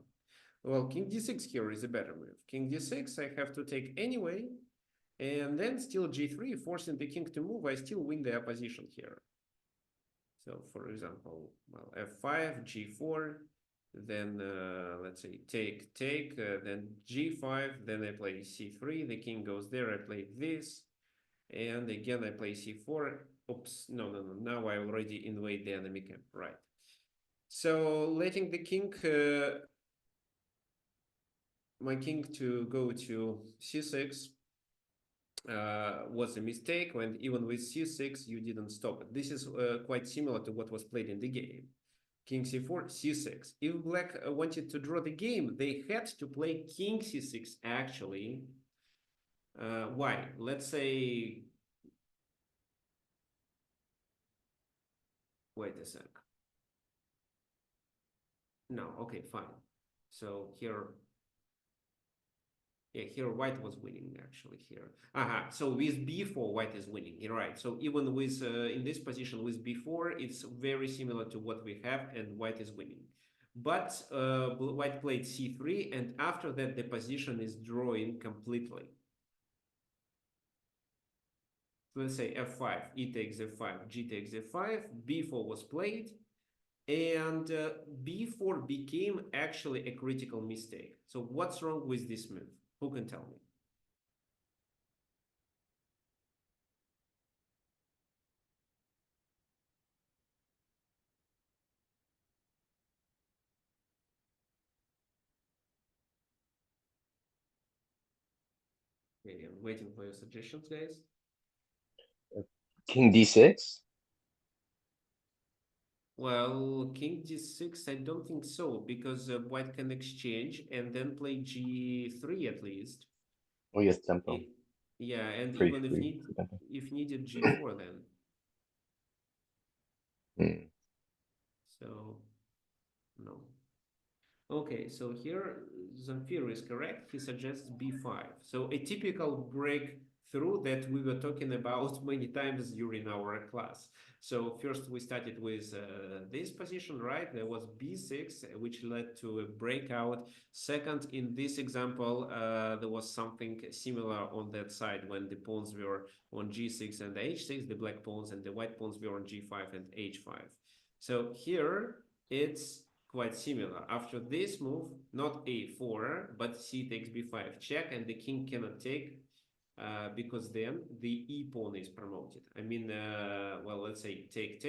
Well, king d6 here is a better move. King d6, I have to take anyway, And then still g3, forcing the king to move. I still win the opposition here. So for example, well, f5, g4, then let's say take, then g5, then I play c3, the king goes there, I play this, and again I play c4. Oops, no, now I already invade the enemy camp, right? So letting the king, my king to go to c6 was a mistake, and even with c6 you didn't stop it. This is quite similar to what was played in the game. King c4, c6. If black wanted to draw the game, they had to play king c6 actually. Why? Let's say, wait a sec. No, okay, fine. So here, yeah, here white was winning actually here. So with b4, white is winning. You're right. So even with in this position with b4, it's very similar to what we have, and white is winning. But white played c3, and after that the position is drawing completely. Let's say f5, e takes f5, g takes f5, b4 was played, and b4 became actually a critical mistake. So what's wrong with this move? Who can tell me? Okay, I'm waiting for your suggestions, guys. King d6. Well, king d6, I don't think so, because white can exchange and then play g3 at least. Oh yes, tempo. It, yeah, and Free, even free, free tempo. if needed g4 then. Hmm. So no. Okay, so here Zamfir is correct. He suggests b5. So a typical breakthrough that we were talking about many times during our class. So first we started with this position, right? There was b6, which led to a breakout. Second, in this example, there was something similar on that side when the pawns were on g6 and h6, the black pawns, and the white pawns were on g5 and h5. So here it's quite similar. After this move, not a4, but c takes b5 check, and the king cannot take because then the e pawn is promoted. I mean, well, let's say take,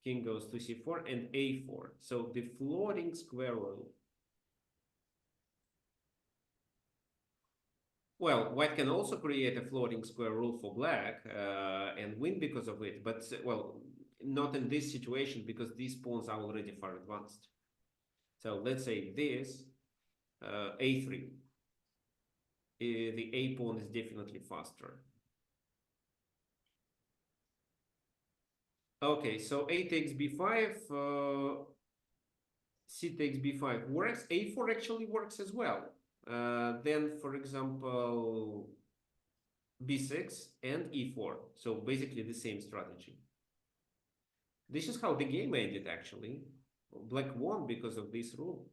king goes to c4 and a4. So the floating square rule. Well, white can also create a floating square rule for black and win because of it, but well, not in this situation because these pawns are already far advanced. So let's say this a3. The a pawn is definitely faster. Okay, so a takes b5, c takes b5 works. a4 actually works as well. Then, for example, b6 and e4. So basically the same strategy. This is how the game ended, actually. Black won because of this rule.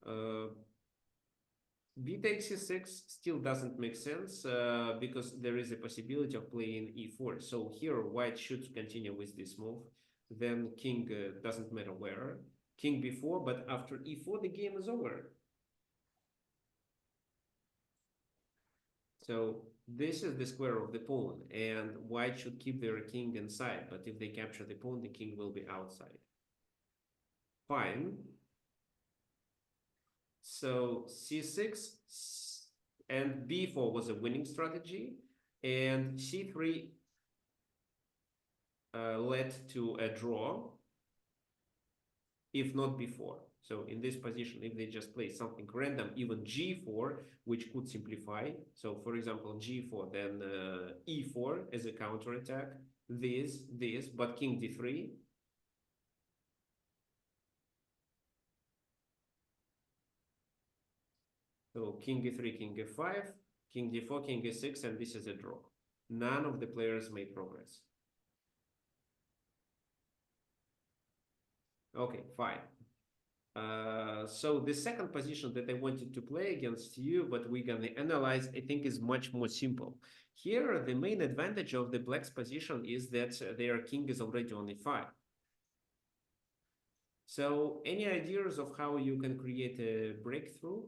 Uh, B takes c6 still doesn't make sense because there is a possibility of playing e4. So here white should continue with this move. Then king doesn't matter where. King b4, but after e4 the game is over. So this is the square of the pawn, and white should keep their king inside. But if they capture the pawn, the king will be outside. Fine. So c6 and b4 was a winning strategy, and c3 led to a draw, if not before. So in this position, if they just play something random, even g4, which could simplify. So for example, g4, then e4 as a counterattack, this, but king d3. So king e3, king f5, king d4, king e6, and this is a draw. None of the players made progress. Okay, fine. So the second position that I wanted to play against you, but we're gonna analyze, I think is much more simple. Here, the main advantage of the black's position is that their king is already on e5. So any ideas of how you can create a breakthrough?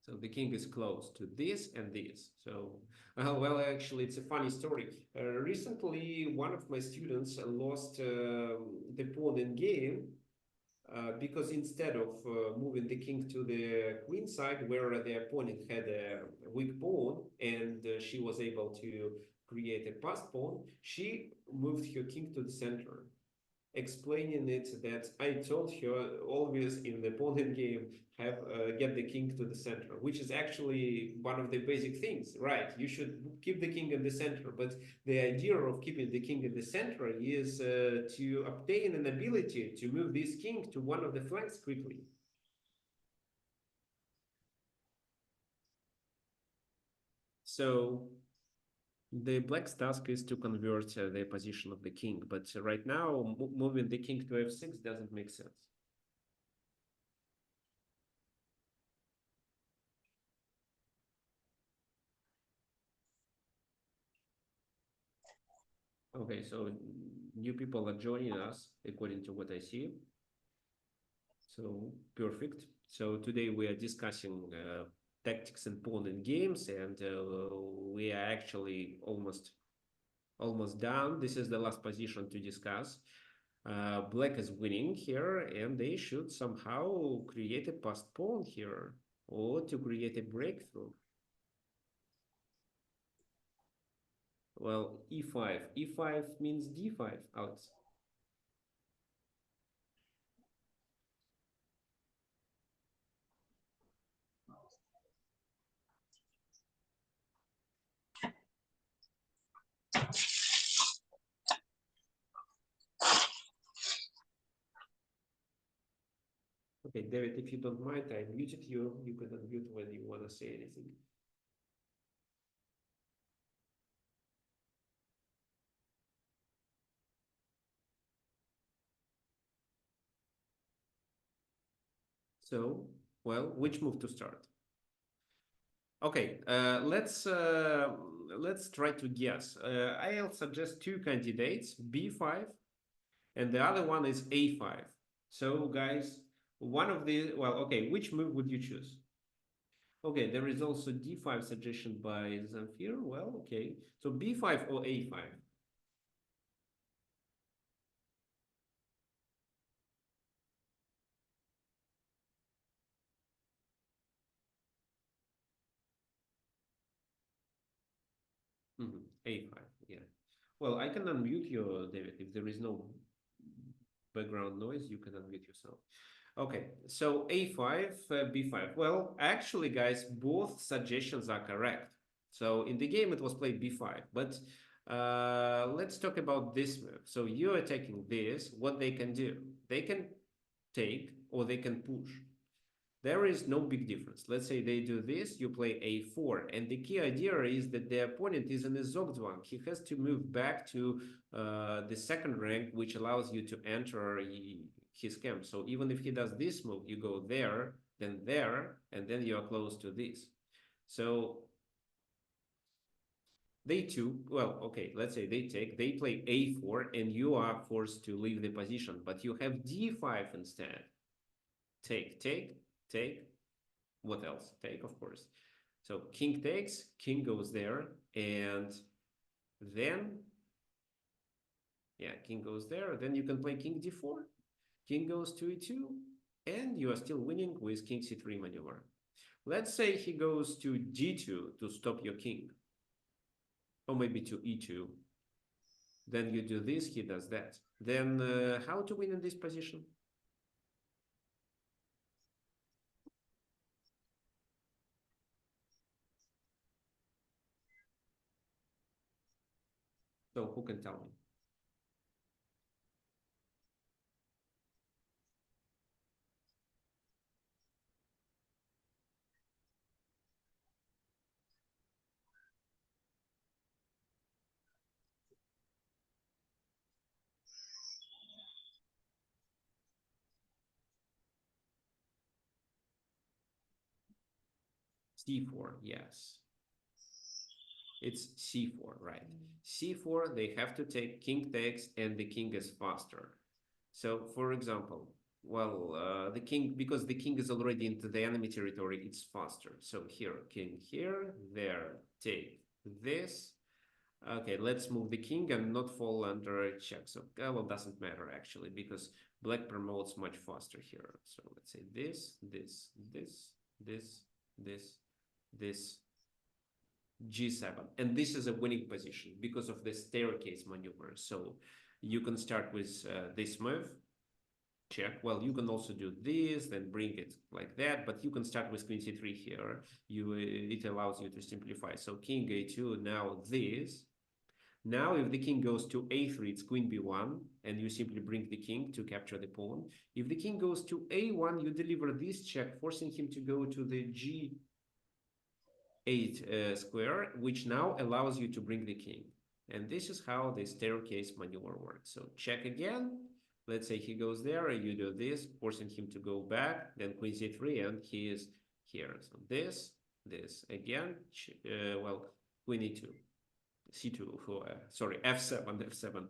So the king is close to this and this. So, well, actually, it's a funny story. Recently, one of my students lost the pawn in game because instead of moving the king to the queen side, where the opponent had a weak pawn and she was able to create a passed pawn, she moved her king to the center, explaining it that I told her always in the opponent game have get the king to the center, which is actually one of the basic things, right? You should keep the king in the center, but the idea of keeping the king in the center is to obtain an ability to move this king to one of the flanks quickly. So the black's task is to convert the position of the king, but right now moving the king to f6 doesn't make sense. Okay, so new people are joining us according to what I see. So perfect. So today we are discussing tactics and pawn in games, and we are actually almost done. This is the last position to discuss. Black is winning here, and they should somehow create a passed pawn here, or to create a breakthrough. Well, e5. e5 means d5, Alex. Okay, David, if you don't mind, I muted you. You can unmute when you want to say anything. So, well, which move to start? Okay, let's try to guess. I'll suggest two candidates, b5, and the other one is a5. So, guys, one of the well, okay, which move would you choose? Okay, there is also d5 suggestion by Zamfir. Well, okay, so b5 or a5. A5, yeah. Well, I can unmute you, David. If there is no background noise, you can unmute yourself. Okay, so A5, B5. Well, actually, guys, both suggestions are correct. So in the game, it was played B5. But let's talk about this move. So you're attacking this. What they can do? They can take or they can push. There is no big difference. Let's say they do this, you play a4, and the key idea is that the opponent is in a Zugzwang. He has to move back to the second rank, which allows you to enter his camp. So even if he does this move, you go there, and then you are close to this. So they too, well, okay, let's say they play a4, and you are forced to leave the position, but you have d5 instead. Take, what else? Take, of course. So king takes, king goes there, and then, yeah, king goes there. Then you can play king d4, king goes to e2, and you are still winning with king c3 maneuver. Let's say he goes to d2 to stop your king, or maybe to e2. Then you do this, he does that. Then how to win in this position? So who can tell me? C4, yes. It's C4, right? C4, they have to take king takes and the king is faster. So, for example, well, the king, because the king is already into the enemy territory, it's faster. So here, king here, there, take this. Okay, let's move the king and not fall under a check. So, well, doesn't matter actually, because black promotes much faster here. So let's say this, this, G7. And this is a winning position because of the staircase maneuver. So you can start with this move, check. Well, you can also do this, then bring it like that, but you can start with queen c3 here. It allows you to simplify. So king a2, now this. Now, if the king goes to a3, it's queen b1, and you simply bring the king to capture the pawn. If the king goes to a1, you deliver this check, forcing him to go to the g8 square, which now allows you to bring the king. And this is how the staircase maneuver works. So check again. Let's say he goes there, you do this, forcing him to go back, then queen c3, and he is here. So this again, well, queen e2, c2, sorry, f7, f7.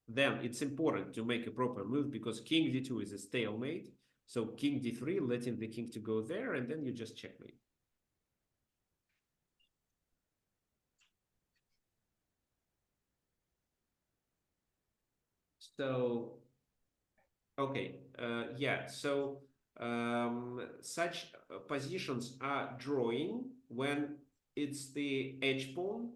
Then it's important to make a proper move because king d2 is a stalemate. So king d3, letting the king to go there, and then you just checkmate. So, okay, yeah, so such positions are drawing when it's the edge pawn.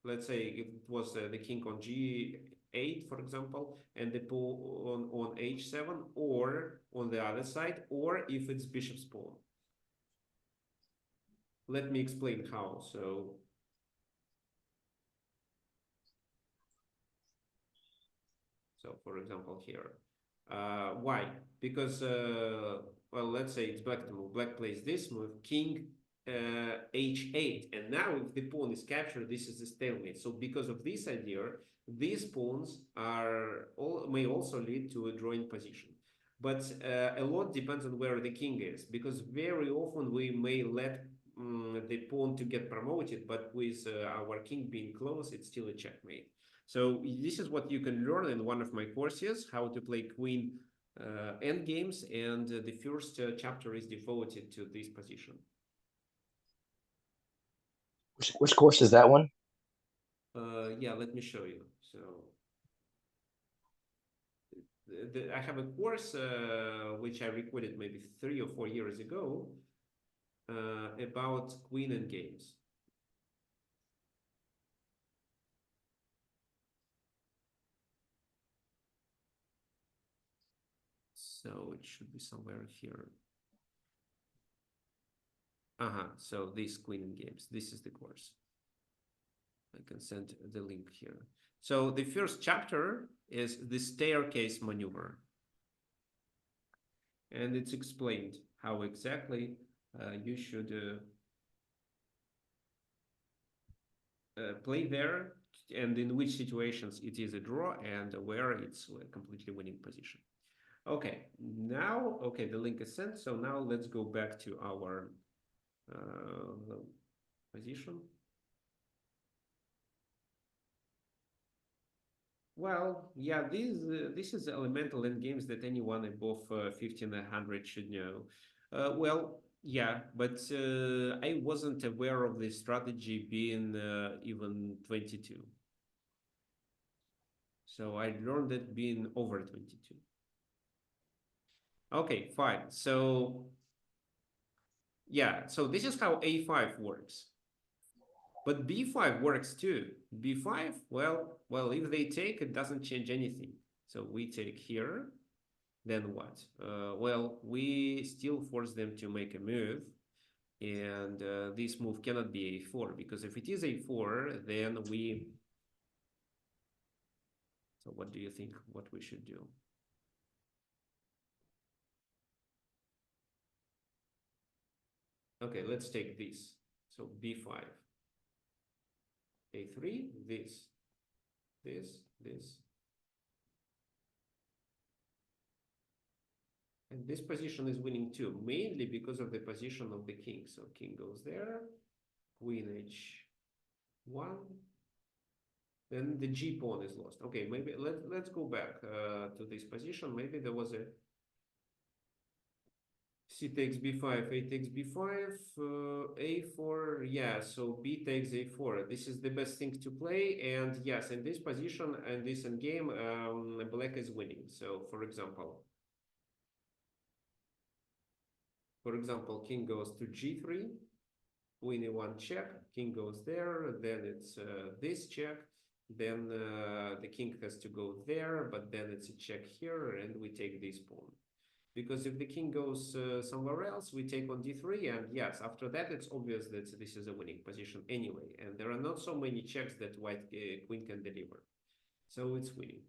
Let's say it was the king on g8, for example, and the pawn on h7, or on the other side, or if it's bishop's pawn. Let me explain how. So, for example, here, why? Because, well, let's say it's black to move. Black plays this move, king h8. And now if the pawn is captured, this is a stalemate. So because of this idea, these pawns may also lead to a drawing position. But a lot depends on where the king is, because very often we may let the pawn to get promoted, but with our king being close, it's still a checkmate. So this is what you can learn in one of my courses, how to play queen endgames, and the first chapter is devoted to this position. Which course is that one? Yeah, let me show you. So I have a course which I recorded maybe 3 or 4 years ago about queen endgames. So it should be somewhere here. So this queen endgames, this is the course. I can send the link here. So the first chapter is the staircase maneuver. And it's explained how exactly you should play there and in which situations it is a draw and where it's a completely winning position. Okay, now, okay, the link is sent. So now let's go back to our position. Well, yeah, this is elemental in games that anyone above 1500 should know. Well, yeah, but I wasn't aware of the strategy being even 22. So I learned it being over 22. Okay, fine. So yeah, so this is how A5 works. But B5 works too. B5, well, if they take, it doesn't change anything. So we take here. Then what? Well, we still force them to make a move, and this move cannot be a4 because if it is a4, then we. So, what do you think? What we should do? Okay, let's take this. So b5, a3, this, And this position is winning too, mainly because of the position of the king. So king goes there, queen h1, then the g pawn is lost. Okay, maybe let's go back to this position. Maybe there was a c takes b5, a takes b5, a4. Yeah, so b takes a4. This is the best thing to play. And yes, in this position and this endgame, black is winning. So for example, king goes to g3, queen e1 check, king goes there, then it's this check, then the king has to go there, but then it's a check here, and we take this pawn. Because if the king goes somewhere else, we take on d3, and yes, after that, it's obvious that this is a winning position anyway, and there are not so many checks that white queen can deliver. So it's winning.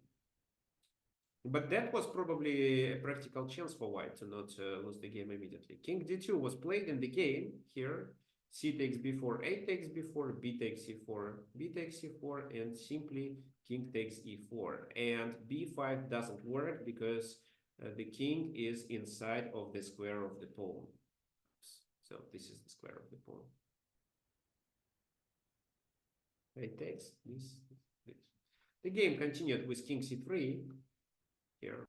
But that was probably a practical chance for white to not lose the game immediately. King d2 was played in the game here. C takes b4, a takes b4, b takes c4, b takes c4, and simply king takes e4. And b5 doesn't work because the king is inside of the square of the pawn. So this is the square of the pawn. It takes this. The game continued with king c3 here.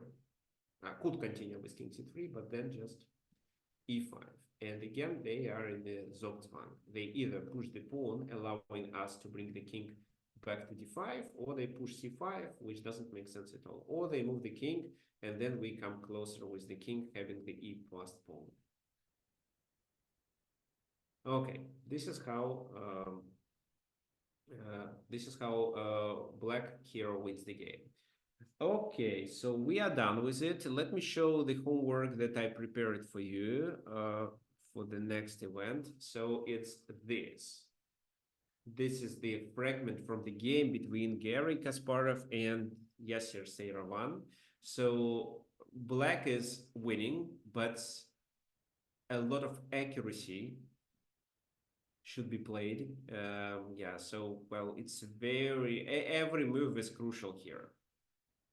Could continue with king c3, but then just e5. And again, they are in the Zugzwang. They either push the pawn, allowing us to bring the king back to d5, or they push c5, which doesn't make sense at all. Or they move the king, and then we come closer with the king having the e plus pawn. Okay, this is how black hero wins the game. Okay, so we are done with it. Let me show the homework that I prepared for you for the next event. So it's this. This is the fragment from the game between Garry Kasparov and Yasser Seirawan. So black is winning, but a lot of accuracy should be played. Yeah, so, well, it's every move is crucial here,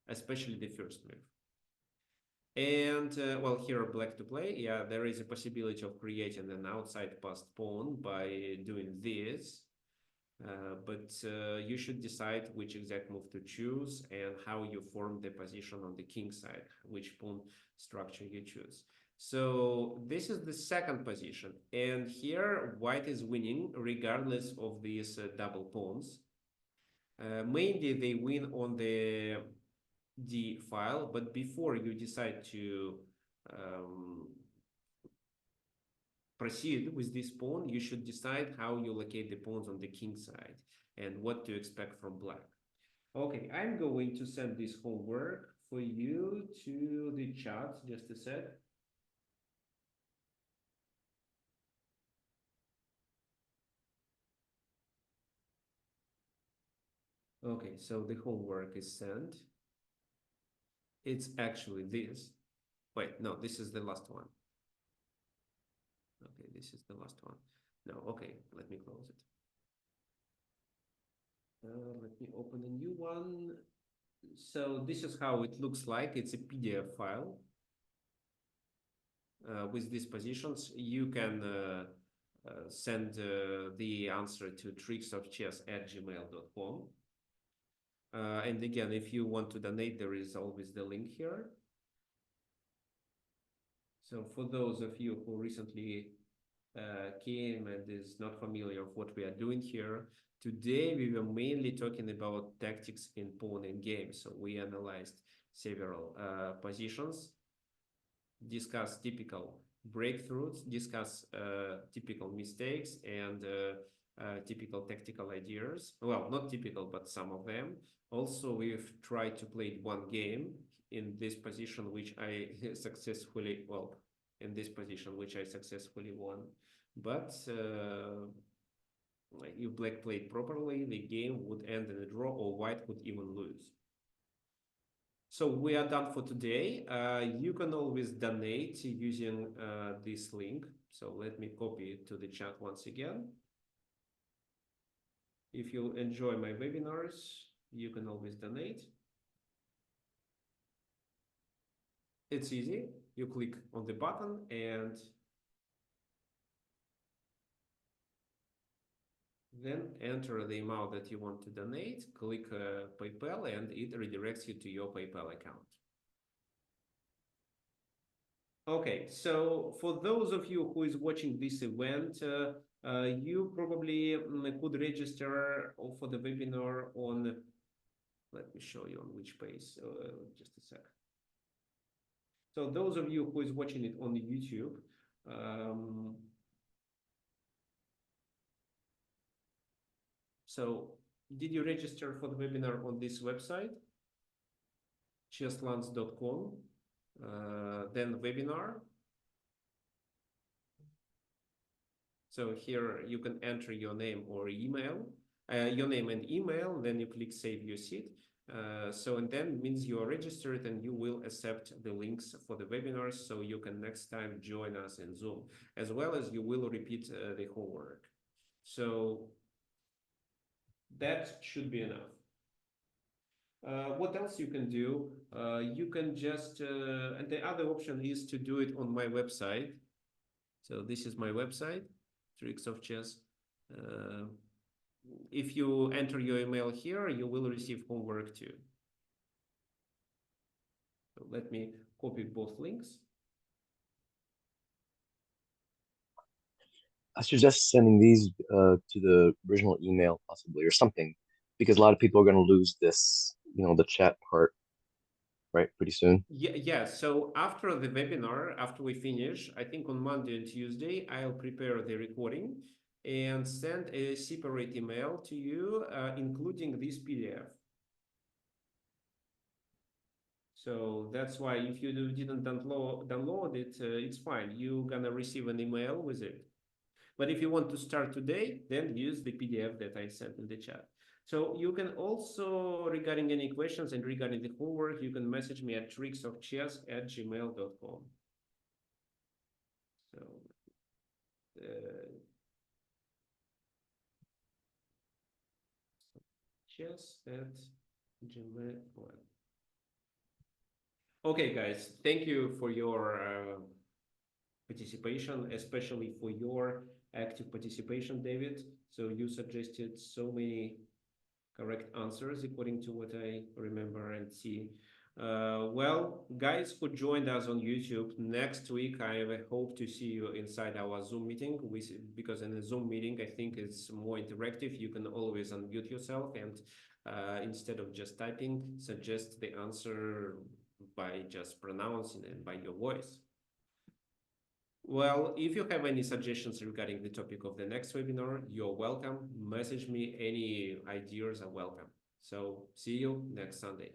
especially the first move. And well, here black to play. Yeah, there is a possibility of creating an outside passed pawn by doing this. But you should decide which exact move to choose and how you form the position on the king side, which pawn structure you choose. So this is the second position. And here white is winning regardless of these double pawns. Mainly they win on the D file, but before you decide to um, proceed with this pawn, you should decide how you locate the pawns on the king side and what to expect from black. Okay, I'm going to send this homework for you to the chat, just a sec. Okay, so the homework is sent. It's actually this. Wait, no, this is the last one. Okay, this is the last one. No, okay, let me close it. Let me open a new one. So this is how it looks like. It's a PDF file with these positions. You can send the answer to tricksofchess@gmail.com. And again, if you want to donate, there is always the link here. So for those of you who recently came and is not familiar with what we are doing here, today we were mainly talking about tactics in pawn and game. So we analyzed several positions, discuss typical breakthroughs, discuss typical mistakes and typical tactical ideas. Well, not typical, but some of them. Also, we've tried to play one game in this position, which I successfully, well, in this position, which I successfully won. But if black played properly, the game would end in a draw or white would even lose. So we are done for today. You can always donate using this link. So let me copy it to the chat once again. If you enjoy my webinars, you can always donate. It's easy. you click on the button and then enter the amount that you want to donate, click PayPal, and it redirects you to your PayPal account. Okay, so for those of you who is watching this event, you probably could register for the webinar on, let me show you on which page, just a sec. So those of you who is watching it on YouTube, um, so did you register for the webinar on this website, chesslands.com, then webinar? So here you can enter your name or email, your name and email, then you click save your seat. So and then means you are registered and you will accept the links for the webinars so you can next time join us in Zoom, as well as you will repeat the homework. So that should be enough. What else you can do? You can just, and the other option is to do it on my website. So this is my website, Tricks of Chess. Uh, if you enter your email here, you will receive homework too. So let me copy both links. I suggest sending these to the original email possibly or something, because a lot of people are going to lose this, the chat part, right, pretty soon. Yeah. So after the webinar, after we finish, I think on Monday and Tuesday, I'll prepare the recording and send a separate email to you, including this PDF. So that's why if you didn't download it, it's fine. You're gonna receive an email with it. But if you want to start today, then use the PDF that I sent in the chat. So you can also, regarding any questions and regarding the homework, you can message me at tricksofchess@gmail.com. So uh, chess@gmail.com. Okay, guys, thank you for your participation, especially for your active participation, David. So you suggested so many correct answers according to what I remember and see. Well, guys who joined us on YouTube, next week I hope to see you inside our Zoom meeting because in a Zoom meeting I think it's more interactive. You can always unmute yourself and instead of just typing, suggest the answer by just pronouncing it by your voice. Well, if you have any suggestions regarding the topic of the next webinar, you're welcome. Message me. Any ideas are welcome. So see you next Sunday.